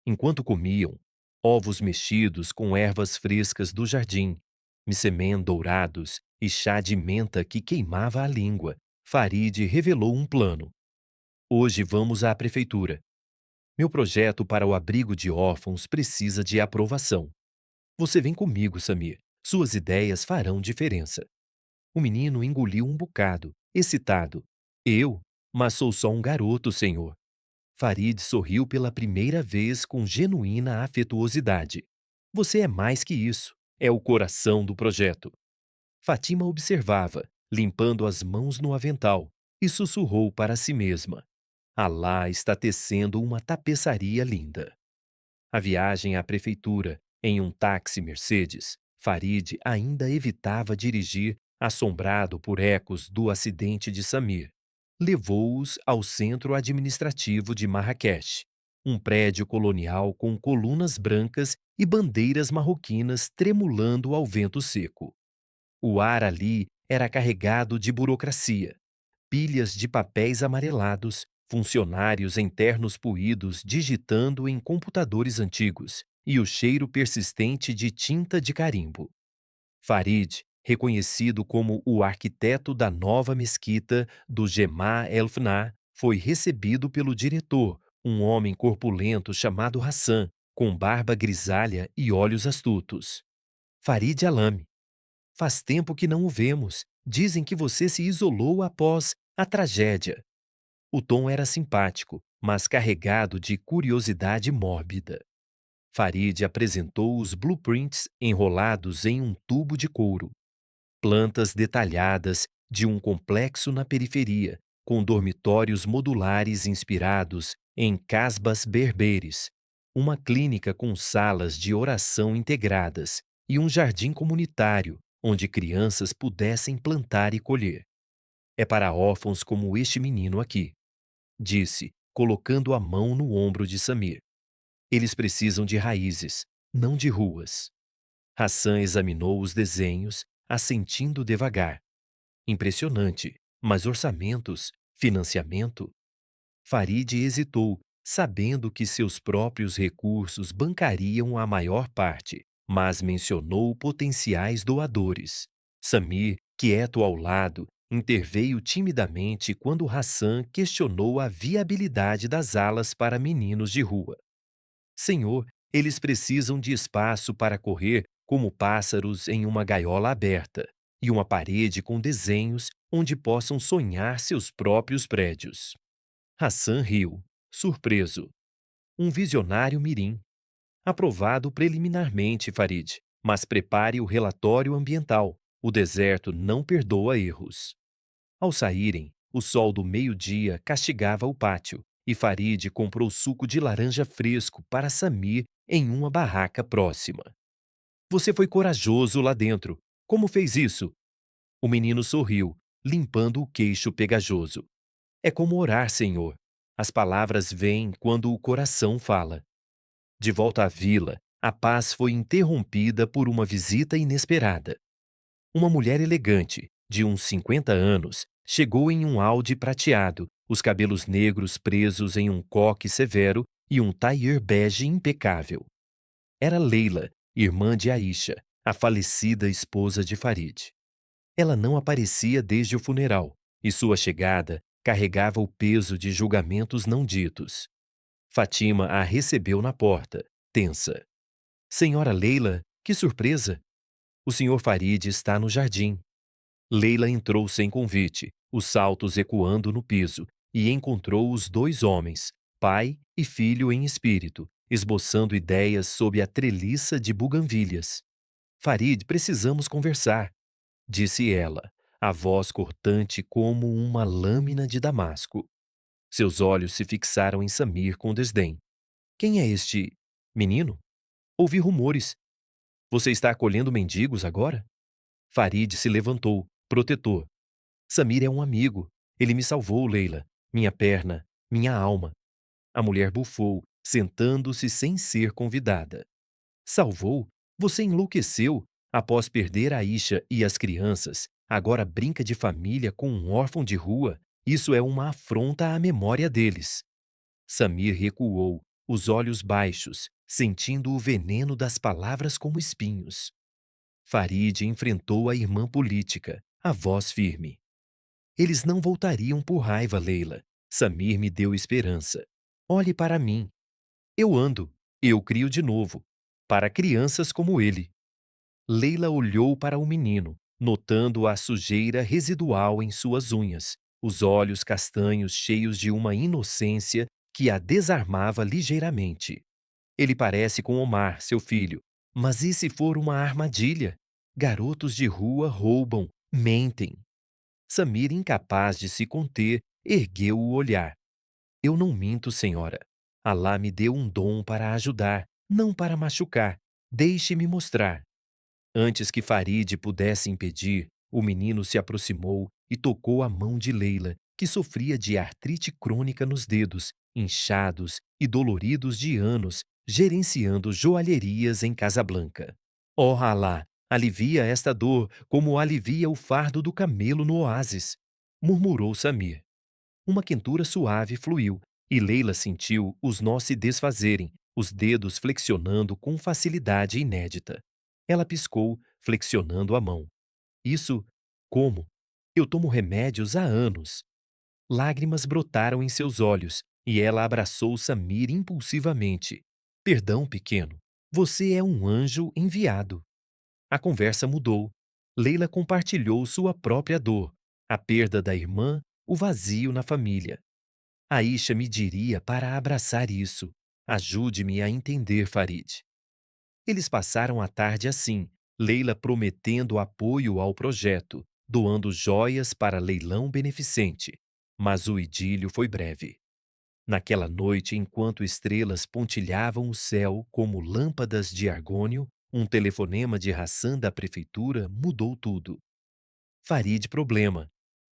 Enquanto comiam, ovos mexidos com ervas frescas do jardim, missemen dourados e chá de menta que queimava a língua, Farid revelou um plano. Hoje vamos à prefeitura. Meu projeto para o abrigo de órfãos precisa de aprovação. Você vem comigo, Samir. Suas ideias farão diferença. O menino engoliu um bocado, excitado. Eu? Mas sou só um garoto, senhor. Farid sorriu pela primeira vez com genuína afetuosidade. Você é mais que isso. É o coração do projeto. Fatima observava, limpando as mãos no avental, e sussurrou para si mesma: Alá está tecendo uma tapeçaria linda. A viagem à prefeitura, em um táxi Mercedes, Farid ainda evitava dirigir, assombrado por ecos do acidente de Samir. Levou-os ao centro administrativo de Marrakech, um prédio colonial com colunas brancas e bandeiras marroquinas tremulando ao vento seco. O ar ali era carregado de burocracia, pilhas de papéis amarelados, funcionários em ternos puídos digitando em computadores antigos e o cheiro persistente de tinta de carimbo. Farid, reconhecido como o arquiteto da nova mesquita do Gemá El-Fna, foi recebido pelo diretor, um homem corpulento chamado Hassan, com barba grisalha e olhos astutos. Farid Alame, faz tempo que não o vemos. Dizem que você se isolou após a tragédia. O tom era simpático, mas carregado de curiosidade mórbida. Farid apresentou os blueprints enrolados em um tubo de couro. Plantas detalhadas de um complexo na periferia, com dormitórios modulares inspirados em casbas berberes, uma clínica com salas de oração integradas e um jardim comunitário onde crianças pudessem plantar e colher. É para órfãos como este menino aqui, disse, colocando a mão no ombro de Samir. Eles precisam de raízes, não de ruas. Hassan examinou os desenhos, assentindo devagar. Impressionante, mas orçamentos, financiamento? Farid hesitou, sabendo que seus próprios recursos bancariam a maior parte, mas mencionou potenciais doadores. Samir, quieto ao lado, interveio timidamente quando Hassan questionou a viabilidade das alas para meninos de rua. Senhor, eles precisam de espaço para correr como pássaros em uma gaiola aberta, e uma parede com desenhos onde possam sonhar seus próprios prédios. Hassan riu, surpreso. Um visionário mirim. Aprovado preliminarmente, Farid, mas prepare o relatório ambiental. O deserto não perdoa erros. Ao saírem, o sol do meio-dia castigava o pátio, e Farid comprou suco de laranja fresco para Samir em uma barraca próxima. Você foi corajoso lá dentro. Como fez isso? O menino sorriu, limpando o queixo pegajoso. É como orar, Senhor. As palavras vêm quando o coração fala. De volta à vila, a paz foi interrompida por uma visita inesperada. Uma mulher elegante, de uns 50 anos, chegou em um Audi prateado, os cabelos negros presos em um coque severo e um tailleur bege impecável. Era Leila, irmã de Aisha, a falecida esposa de Farid. Ela não aparecia desde o funeral, e sua chegada carregava o peso de julgamentos não ditos. Fatima a recebeu na porta, tensa. Senhora Leila, que surpresa! O senhor Farid está no jardim. Leila entrou sem convite, os saltos ecoando no piso, e encontrou os dois homens, pai e filho em espírito, esboçando ideias sob a treliça de buganvílias. Farid, precisamos conversar, disse ela, a voz cortante como uma lâmina de damasco. Seus olhos se fixaram em Samir com desdém. Quem é este menino? Ouvi rumores. Você está acolhendo mendigos agora? Farid se levantou, protetor. Samir é um amigo. Ele me salvou, Leila. Minha perna, minha alma. A mulher bufou, sentando-se sem ser convidada. Salvou? Você enlouqueceu? Após perder a Isha e as crianças, agora brinca de família com um órfão de rua? Isso é uma afronta à memória deles. Samir recuou, os olhos baixos, sentindo o veneno das palavras como espinhos. Farid enfrentou a irmã política, a voz firme. Eles não voltariam por raiva, Leila. Samir me deu esperança. Olhe para mim. Eu ando, eu crio de novo. Para crianças como ele. Leila olhou para o menino, notando a sujeira residual em suas unhas, os olhos castanhos cheios de uma inocência que a desarmava ligeiramente. Ele parece com Omar, seu filho. Mas e se for uma armadilha? Garotos de rua roubam, mentem. Samir, incapaz de se conter, ergueu o olhar. Eu não minto, senhora. Alá me deu um dom para ajudar, não para machucar. Deixe-me mostrar. Antes que Farid pudesse impedir, o menino se aproximou e tocou a mão de Leila, que sofria de artrite crônica nos dedos, inchados e doloridos de anos, gerenciando joalherias em Casablanca. Oh Alá, alivia esta dor como alivia o fardo do camelo no oásis, murmurou Samir. Uma quentura suave fluiu, e Leila sentiu os nós se desfazerem, os dedos flexionando com facilidade inédita. Ela piscou, flexionando a mão. Isso, como? Eu tomo remédios há anos. Lágrimas brotaram em seus olhos, e ela abraçou Samir impulsivamente. Perdão, pequeno. Você é um anjo enviado. A conversa mudou. Leila compartilhou sua própria dor, a perda da irmã, o vazio na família. Aisha me diria para abraçar isso. Ajude-me a entender, Farid. Eles passaram a tarde assim, Leila prometendo apoio ao projeto, doando joias para leilão beneficente. Mas o idílio foi breve. Naquela noite, enquanto estrelas pontilhavam o céu como lâmpadas de argônio, um telefonema de Hassan da prefeitura mudou tudo. Farid problema.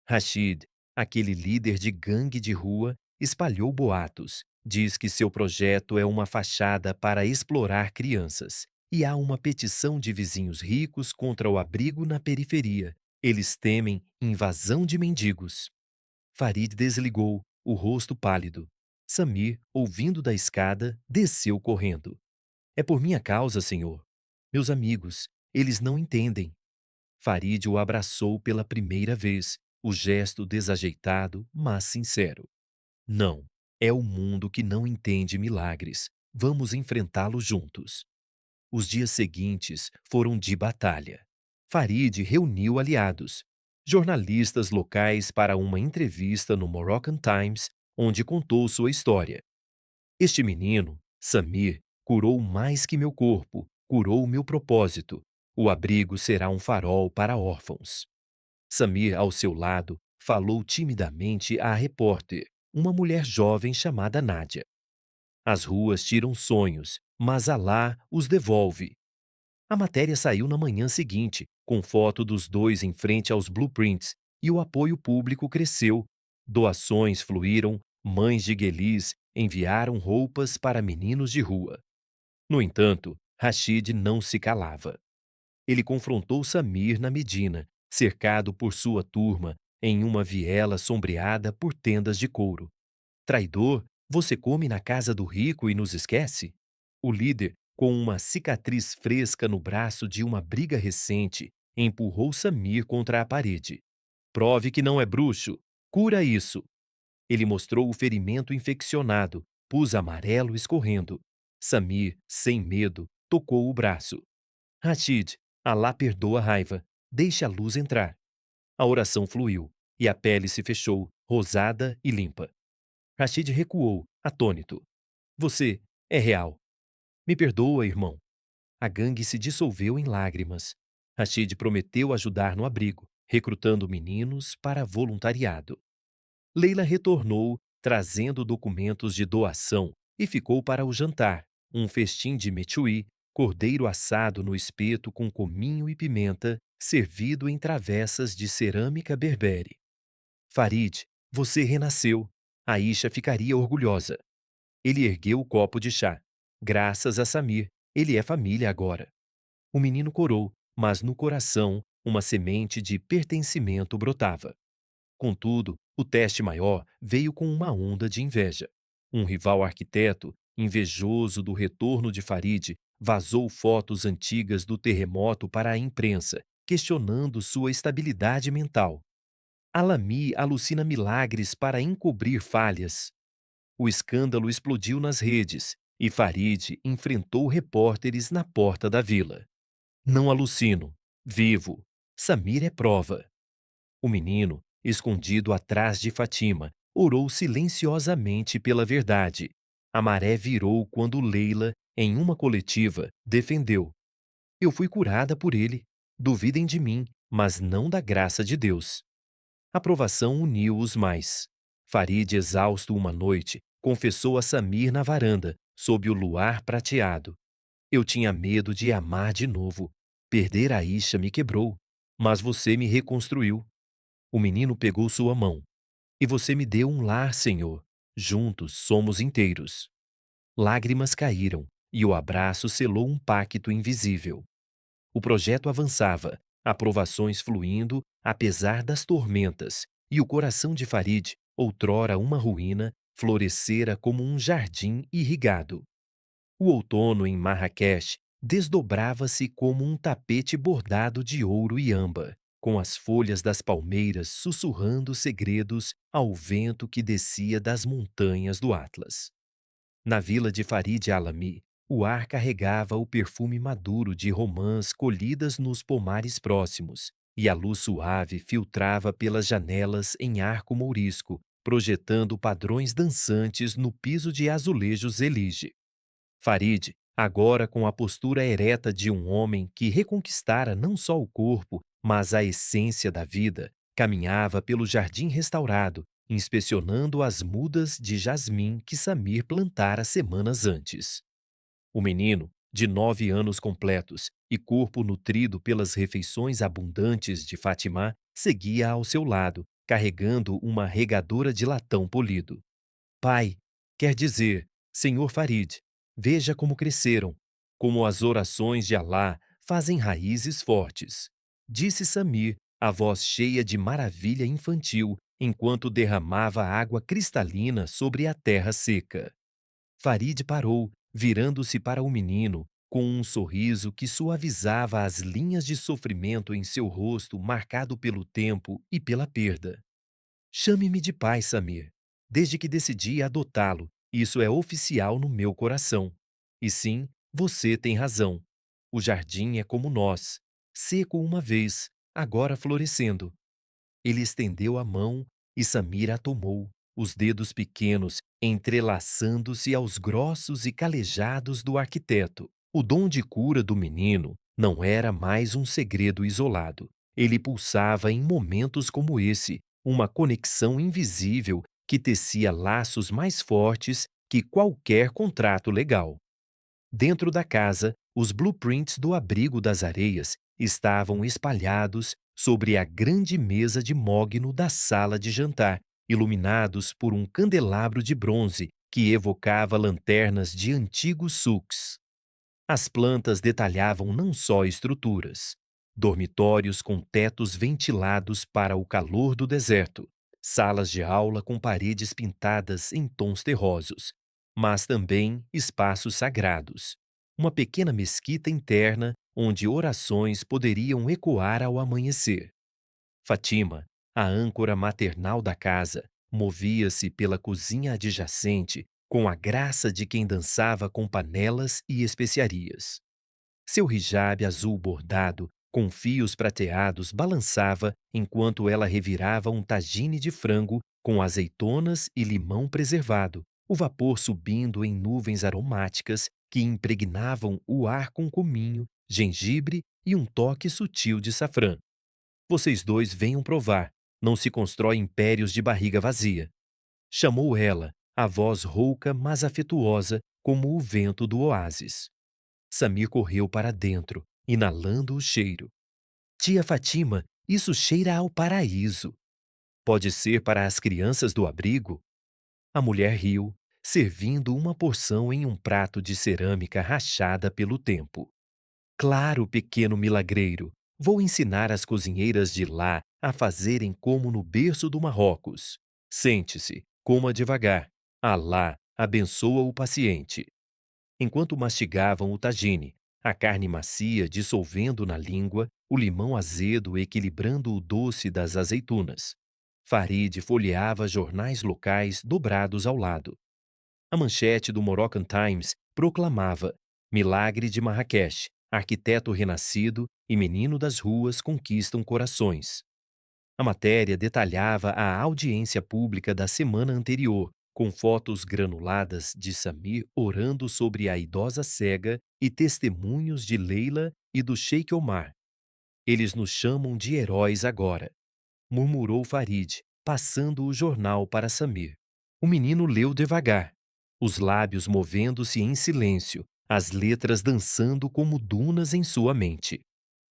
Rashid, aquele líder de gangue de rua, espalhou boatos. Diz que seu projeto é uma fachada para explorar crianças. E há uma petição de vizinhos ricos contra o abrigo na periferia. Eles temem invasão de mendigos. Farid desligou, o rosto pálido. Samir, ouvindo da escada, desceu correndo. É por minha causa, senhor. Meus amigos, eles não entendem. Farid o abraçou pela primeira vez, o gesto desajeitado, mas sincero. Não, é o mundo que não entende milagres. Vamos enfrentá-lo juntos. Os dias seguintes foram de batalha. Farid reuniu aliados, jornalistas locais para uma entrevista no Moroccan Times, onde contou sua história. Este menino, Samir, curou mais que meu corpo, curou meu propósito. O abrigo será um farol para órfãos. Samir, ao seu lado, falou timidamente à repórter, uma mulher jovem chamada Nádia. As ruas tiram sonhos, mas Alá os devolve. A matéria saiu na manhã seguinte, com foto dos dois em frente aos blueprints, e o apoio público cresceu. Doações fluíram, mães de guelis enviaram roupas para meninos de rua. No entanto, Rashid não se calava. Ele confrontou Samir na Medina, cercado por sua turma, em uma viela sombreada por tendas de couro. Traidor, você come na casa do rico e nos esquece? O líder, com uma cicatriz fresca no braço de uma briga recente, empurrou Samir contra a parede. Prove que não é bruxo. Cura isso. Ele mostrou o ferimento infeccionado, pus amarelo escorrendo. Samir, sem medo, tocou o braço. Rashid, Alá perdoa a raiva. Deixe a luz entrar. A oração fluiu, e a pele se fechou, rosada e limpa. Rashid recuou, atônito. Você é real. Me perdoa, irmão. A gangue se dissolveu em lágrimas. Rashid prometeu ajudar no abrigo, recrutando meninos para voluntariado. Leila retornou, trazendo documentos de doação, e ficou para o jantar, um festim de mechoui, cordeiro assado no espeto com cominho e pimenta, servido em travessas de cerâmica berbere. Farid, você renasceu. Aisha ficaria orgulhosa. Ele ergueu o copo de chá. Graças a Samir, ele é família agora. O menino corou, mas no coração uma semente de pertencimento brotava. Contudo, o teste maior veio com uma onda de inveja. Um rival arquiteto, invejoso do retorno de Farid, vazou fotos antigas do terremoto para a imprensa, questionando sua estabilidade mental. Alami alucina milagres para encobrir falhas. O escândalo explodiu nas redes e Farid enfrentou repórteres na porta da vila. Não alucino. Vivo. Samir é prova. O menino, escondido atrás de Fatima, Orou silenciosamente pela verdade. A maré virou quando Leila, em uma coletiva, defendeu: Eu fui curada por ele. Duvidem de mim, mas não da graça de Deus. A provação uniu os mais. Farid, exausto uma noite, confessou a Samir na varanda, sob o luar prateado: Eu tinha medo de amar de novo. Perder a Isha me quebrou, mas você me reconstruiu. O menino pegou sua mão. E você me deu um lar, Senhor. Juntos somos inteiros. Lágrimas caíram, e o abraço selou um pacto invisível. O projeto avançava, aprovações fluindo, apesar das tormentas, e o coração de Farid, outrora uma ruína, florescera como um jardim irrigado. O outono em Marrakech desdobrava-se como um tapete bordado de ouro e âmbar, com as folhas das palmeiras sussurrando segredos ao vento que descia das montanhas do Atlas. Na vila de Farid Alami, o ar carregava o perfume maduro de romãs colhidas nos pomares próximos, e a luz suave filtrava pelas janelas em arco mourisco, projetando padrões dançantes no piso de azulejos elige. Farid, agora com a postura ereta de um homem que reconquistara não só o corpo, mas a essência da vida, caminhava pelo jardim restaurado, inspecionando as mudas de jasmim que Samir plantara semanas antes. O menino, de 9 anos completos e corpo nutrido pelas refeições abundantes de Fátima, seguia ao seu lado, carregando uma regadora de latão polido. Pai, quer dizer, Senhor Farid, veja como cresceram, como as orações de Alá fazem raízes fortes. Disse Samir, a voz cheia de maravilha infantil, enquanto derramava água cristalina sobre a terra seca. Farid parou, virando-se para o menino, com um sorriso que suavizava as linhas de sofrimento em seu rosto marcado pelo tempo e pela perda. Chame-me de pai, Samir. Desde que decidi adotá-lo, isso é oficial no meu coração. E sim, você tem razão. O jardim é como nós, seco uma vez, agora florescendo. Ele estendeu a mão e Samir a tomou, os dedos pequenos entrelaçando-se aos grossos e calejados do arquiteto. O dom de cura do menino não era mais um segredo isolado. Ele pulsava em momentos como esse, uma conexão invisível que tecia laços mais fortes que qualquer contrato legal. Dentro da casa, os blueprints do abrigo das areias estavam espalhados sobre a grande mesa de mogno da sala de jantar, iluminados por um candelabro de bronze que evocava lanternas de antigos souks. As plantas detalhavam não só estruturas, dormitórios com tetos ventilados para o calor do deserto, salas de aula com paredes pintadas em tons terrosos, mas também espaços sagrados, uma pequena mesquita interna onde orações poderiam ecoar ao amanhecer. Fatima, a âncora maternal da casa, movia-se pela cozinha adjacente com a graça de quem dançava com panelas e especiarias. Seu hijab azul bordado, com fios prateados, balançava enquanto ela revirava um tagine de frango com azeitonas e limão preservado, o vapor subindo em nuvens aromáticas que impregnavam o ar com cominho, gengibre e um toque sutil de safrã. Vocês dois venham provar, não se constrói impérios de barriga vazia. Chamou ela, a voz rouca mas afetuosa como o vento do oásis. Samir correu para dentro, inalando o cheiro. Tia Fatima, isso cheira ao paraíso. Pode ser para as crianças do abrigo? A mulher riu, servindo uma porção em um prato de cerâmica rachada pelo tempo. Claro, pequeno milagreiro, vou ensinar as cozinheiras de lá a fazerem como no berço do Marrocos. Sente-se, coma devagar. Alá abençoa o paciente. Enquanto mastigavam o tagine, a carne macia dissolvendo na língua, o limão azedo equilibrando o doce das azeitonas. Farid folheava jornais locais dobrados ao lado. A manchete do Moroccan Times proclamava: Milagre de Marrakech, arquiteto renascido e menino das ruas conquistam corações. A matéria detalhava a audiência pública da semana anterior, com fotos granuladas de Samir orando sobre a idosa cega e testemunhos de Leila e do Sheikh Omar. Eles nos chamam de heróis agora, murmurou Farid, passando o jornal para Samir. O menino leu devagar, os lábios movendo-se em silêncio, as letras dançando como dunas em sua mente.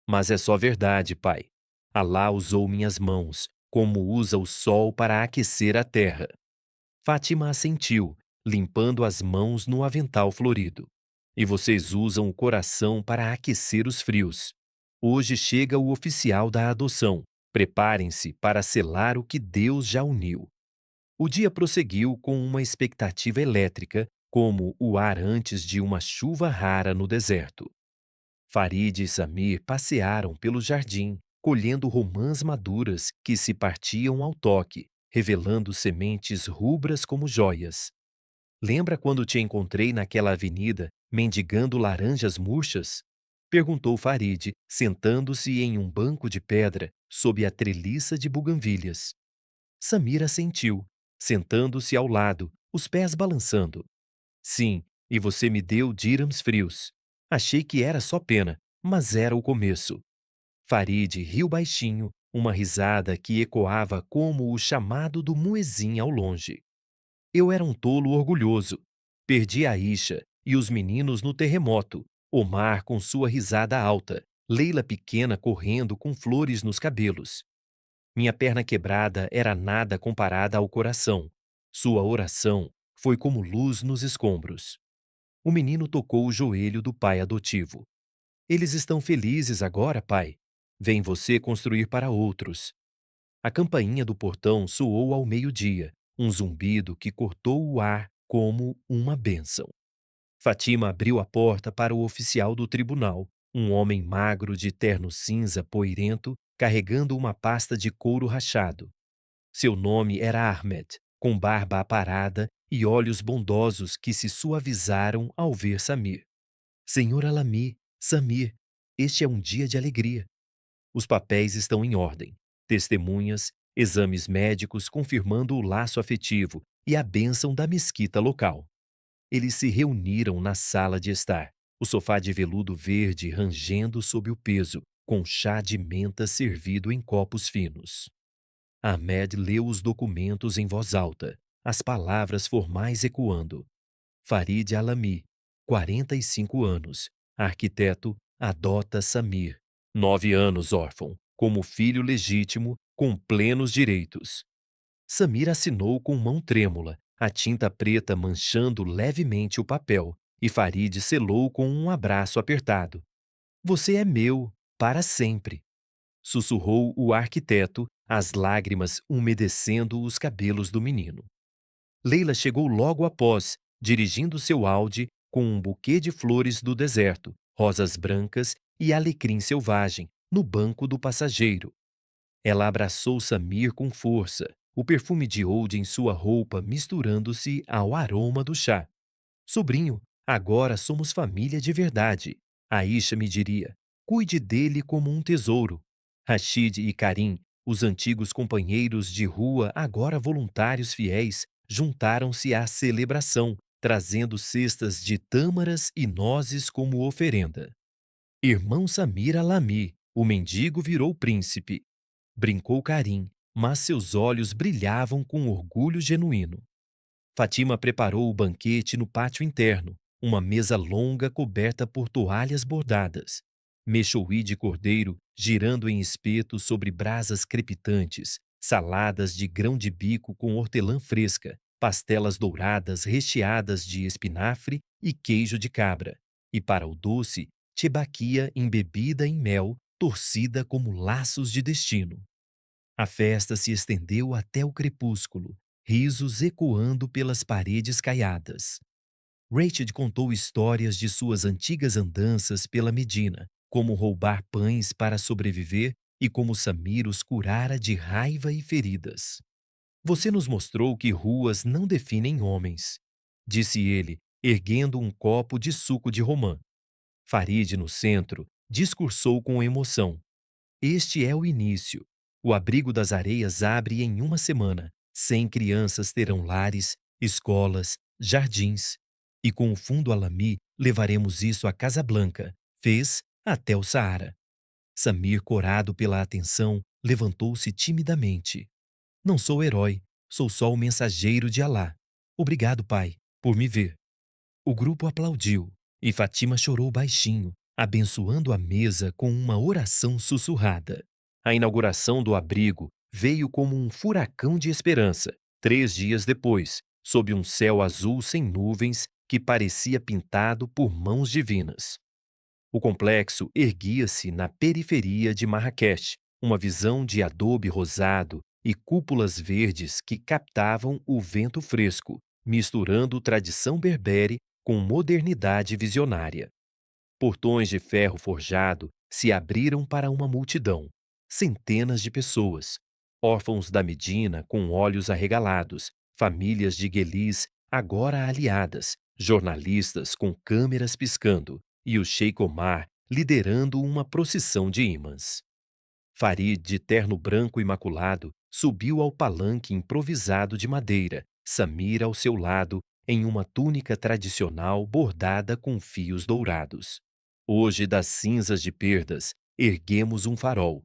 Mas é só verdade, pai. Alá usou minhas mãos, como usa o sol para aquecer a terra. Fátima assentiu, limpando as mãos no avental florido. E vocês usam o coração para aquecer os frios. Hoje chega o oficial da adoção. Preparem-se para selar o que Deus já uniu. O dia prosseguiu com uma expectativa elétrica, como o ar antes de uma chuva rara no deserto. Farid e Samir passearam pelo jardim, colhendo romãs maduras que se partiam ao toque, revelando sementes rubras como joias. Lembra quando te encontrei naquela avenida, mendigando laranjas murchas? Perguntou Farid, sentando-se em um banco de pedra, sob a treliça de buganvílias. Samir assentiu, sentando-se ao lado, os pés balançando. Sim, e você me deu dirhams frios. Achei que era só pena, mas era o começo. Farid riu baixinho, uma risada que ecoava como o chamado do muezim ao longe. Eu era um tolo orgulhoso. Perdi a Isha e os meninos no terremoto, Omar com sua risada alta, Leila pequena correndo com flores nos cabelos. Minha perna quebrada era nada comparada ao coração. Sua oração foi como luz nos escombros. O menino tocou o joelho do pai adotivo. Eles estão felizes agora, pai. Vem você construir para outros. A campainha do portão soou ao meio-dia, um zumbido que cortou o ar como uma bênção. Fatima abriu a porta para o oficial do tribunal, um homem magro de terno cinza poeirento, carregando uma pasta de couro rachado. Seu nome era Ahmed, com barba aparada e olhos bondosos que se suavizaram ao ver Samir. Senhor Alami, Samir, este é um dia de alegria. Os papéis estão em ordem. Testemunhas, exames médicos confirmando o laço afetivo e a bênção da mesquita local. Eles se reuniram na sala de estar, o sofá de veludo verde rangendo sob o peso, com chá de menta servido em copos finos. Ahmed leu os documentos em voz alta, as palavras formais ecoando. Farid Alami, 45 anos, arquiteto, adota Samir, 9 anos órfão, como filho legítimo, com plenos direitos. Samir assinou com mão trêmula, a tinta preta manchando levemente o papel, e Farid selou com um abraço apertado. Você é meu, para sempre, sussurrou o arquiteto, as lágrimas umedecendo os cabelos do menino. Leila chegou logo após, dirigindo seu Audi com um buquê de flores do deserto, rosas brancas e alecrim selvagem, no banco do passageiro. Ela abraçou Samir com força, o perfume de oud em sua roupa misturando-se ao aroma do chá. Sobrinho, agora somos família de verdade. Aisha me diria, cuide dele como um tesouro. Rashid e Karim, os antigos companheiros de rua, agora voluntários fiéis, juntaram-se à celebração, trazendo cestas de tâmaras e nozes como oferenda. Irmão Samir Alami, o mendigo virou príncipe. Brincou Karim, mas seus olhos brilhavam com orgulho genuíno. Fatima preparou o banquete no pátio interno, uma mesa longa coberta por toalhas bordadas. Mexouí de cordeiro girando em espeto sobre brasas crepitantes, saladas de grão de bico com hortelã fresca, pastelas douradas recheadas de espinafre e queijo de cabra. E para o doce, tebaquia embebida em mel, torcida como laços de destino. A festa se estendeu até o crepúsculo, risos ecoando pelas paredes caiadas. Rachel contou histórias de suas antigas andanças pela Medina, como roubar pães para sobreviver e como Samir os curara de raiva e feridas. Você nos mostrou que ruas não definem homens, disse ele, erguendo um copo de suco de romã. Farid, no centro, discursou com emoção. Este é o início. O abrigo das areias abre em uma semana. 100 crianças terão lares, escolas, jardins. E com o Fundo Alami, levaremos isso a Casablanca, Fez até o Saara. Samir, corado pela atenção, levantou-se timidamente. Não sou herói, sou só o mensageiro de Alá. Obrigado, pai, por me ver. O grupo aplaudiu e Fatima chorou baixinho, abençoando a mesa com uma oração sussurrada. A inauguração do abrigo veio como um furacão de esperança. 3 dias depois, sob um céu azul sem nuvens que parecia pintado por mãos divinas. O complexo erguia-se na periferia de Marrakech, uma visão de adobe rosado e cúpulas verdes que captavam o vento fresco, misturando tradição berbere com modernidade visionária. Portões de ferro forjado se abriram para uma multidão. Centenas de pessoas. Órfãos da Medina com olhos arregalados, famílias de guelis agora aliadas, jornalistas com câmeras piscando e o Sheik Omar liderando uma procissão de ímãs. Farid, de terno branco imaculado, subiu ao palanque improvisado de madeira, Samir ao seu lado, em uma túnica tradicional bordada com fios dourados. Hoje, das cinzas de perdas, erguemos um farol,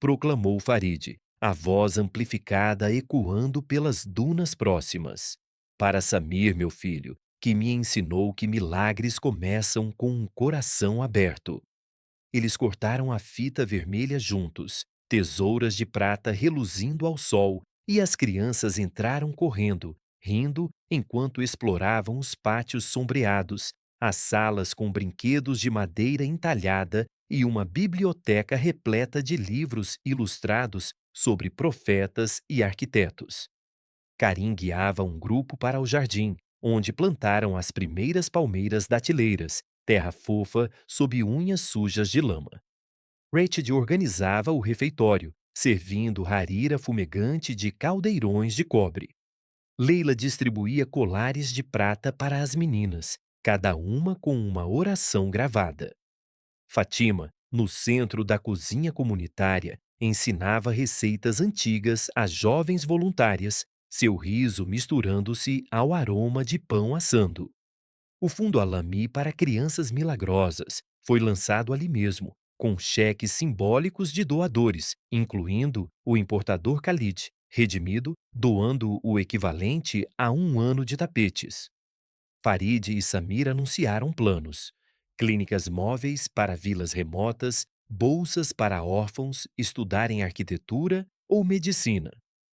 proclamou Farid, a voz amplificada ecoando pelas dunas próximas. Para Samir, meu filho, que me ensinou que milagres começam com um coração aberto. Eles cortaram a fita vermelha juntos, tesouras de prata reluzindo ao sol, e as crianças entraram correndo, rindo enquanto exploravam os pátios sombreados, as salas com brinquedos de madeira entalhada e uma biblioteca repleta de livros ilustrados sobre profetas e arquitetos. Karim guiava um grupo para o jardim, onde plantaram as primeiras palmeiras datileiras, terra fofa sob unhas sujas de lama. Rachid organizava o refeitório, servindo harira fumegante de caldeirões de cobre. Leila distribuía colares de prata para as meninas, cada uma com uma oração gravada. Fatima, no centro da cozinha comunitária, ensinava receitas antigas às jovens voluntárias, seu riso misturando-se ao aroma de pão assando. O Fundo Alami para Crianças Milagrosas foi lançado ali mesmo, com cheques simbólicos de doadores, incluindo o importador Khalid, redimido, doando o equivalente a um ano de tapetes. Farid e Samir anunciaram planos: clínicas móveis para vilas remotas, bolsas para órfãos estudarem arquitetura ou medicina,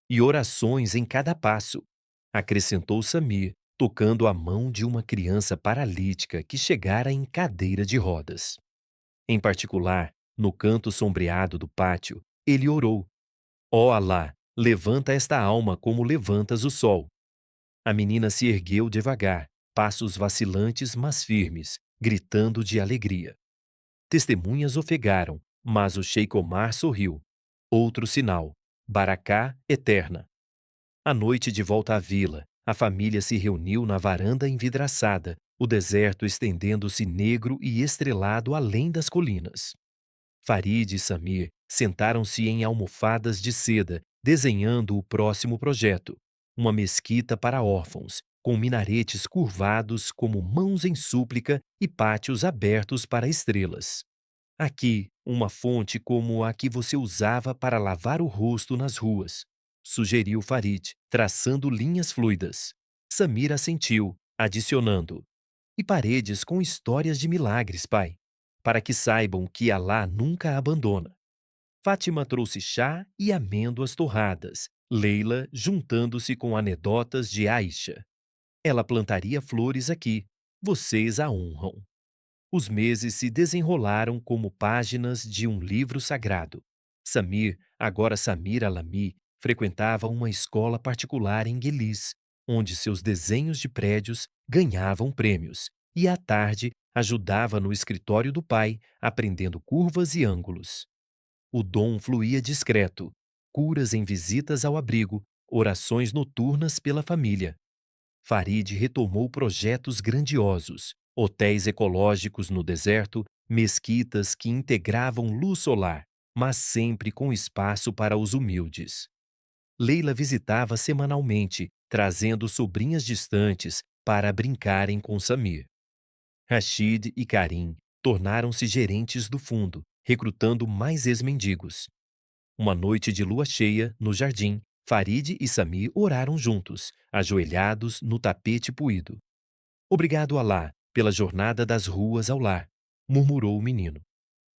e orações em cada passo, acrescentou Samir, tocando a mão de uma criança paralítica que chegara em cadeira de rodas. Em particular, no canto sombreado do pátio, ele orou: Ó Alá, levanta esta alma como levantas o sol. A menina se ergueu devagar, passos vacilantes mas firmes, gritando de alegria. Testemunhas ofegaram, mas o Sheik Omar sorriu. Outro sinal: Baraká eterna. À noite, de volta à vila, a família se reuniu na varanda envidraçada, o deserto estendendo-se negro e estrelado além das colinas. Farid e Samir sentaram-se em almofadas de seda, desenhando o próximo projeto: uma mesquita para órfãos, com minaretes curvados como mãos em súplica e pátios abertos para estrelas. Aqui, uma fonte como a que você usava para lavar o rosto nas ruas, sugeriu Farid, traçando linhas fluidas. Samir assentiu, adicionando: e paredes com histórias de milagres, pai, para que saibam que Alá nunca abandona. Fátima trouxe chá e amêndoas torradas, Leila juntando-se com anedotas de Aisha. Ela plantaria flores aqui. Vocês a honram. Os meses se desenrolaram como páginas de um livro sagrado. Samir, agora Samir Alami, frequentava uma escola particular em Guelis, onde seus desenhos de prédios ganhavam prêmios, e à tarde ajudava no escritório do pai, aprendendo curvas e ângulos. O dom fluía discreto: curas em visitas ao abrigo, orações noturnas pela família. Farid retomou projetos grandiosos: hotéis ecológicos no deserto, mesquitas que integravam luz solar, mas sempre com espaço para os humildes. Leila visitava semanalmente, trazendo sobrinhas distantes para brincarem com Samir. Rashid e Karim tornaram-se gerentes do fundo, recrutando mais ex-mendigos. Uma noite de lua cheia, no jardim, Farid e Samir oraram juntos, ajoelhados no tapete puído. Obrigado, Alá, pela jornada das ruas ao lar, murmurou o menino.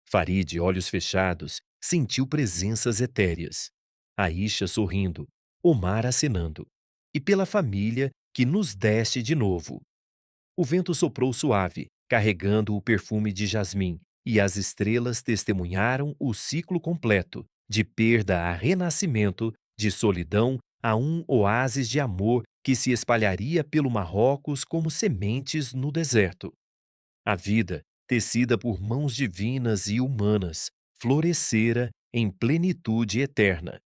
Farid, olhos fechados, sentiu presenças etéreas. Aisha sorrindo, Omar acenando. E pela família que nos deste de novo. O vento soprou suave, carregando o perfume de jasmim, e as estrelas testemunharam o ciclo completo, de perda a renascimento, de solidão a um oásis de amor que se espalharia pelo Marrocos como sementes no deserto. A vida, tecida por mãos divinas e humanas, florescera em plenitude eterna,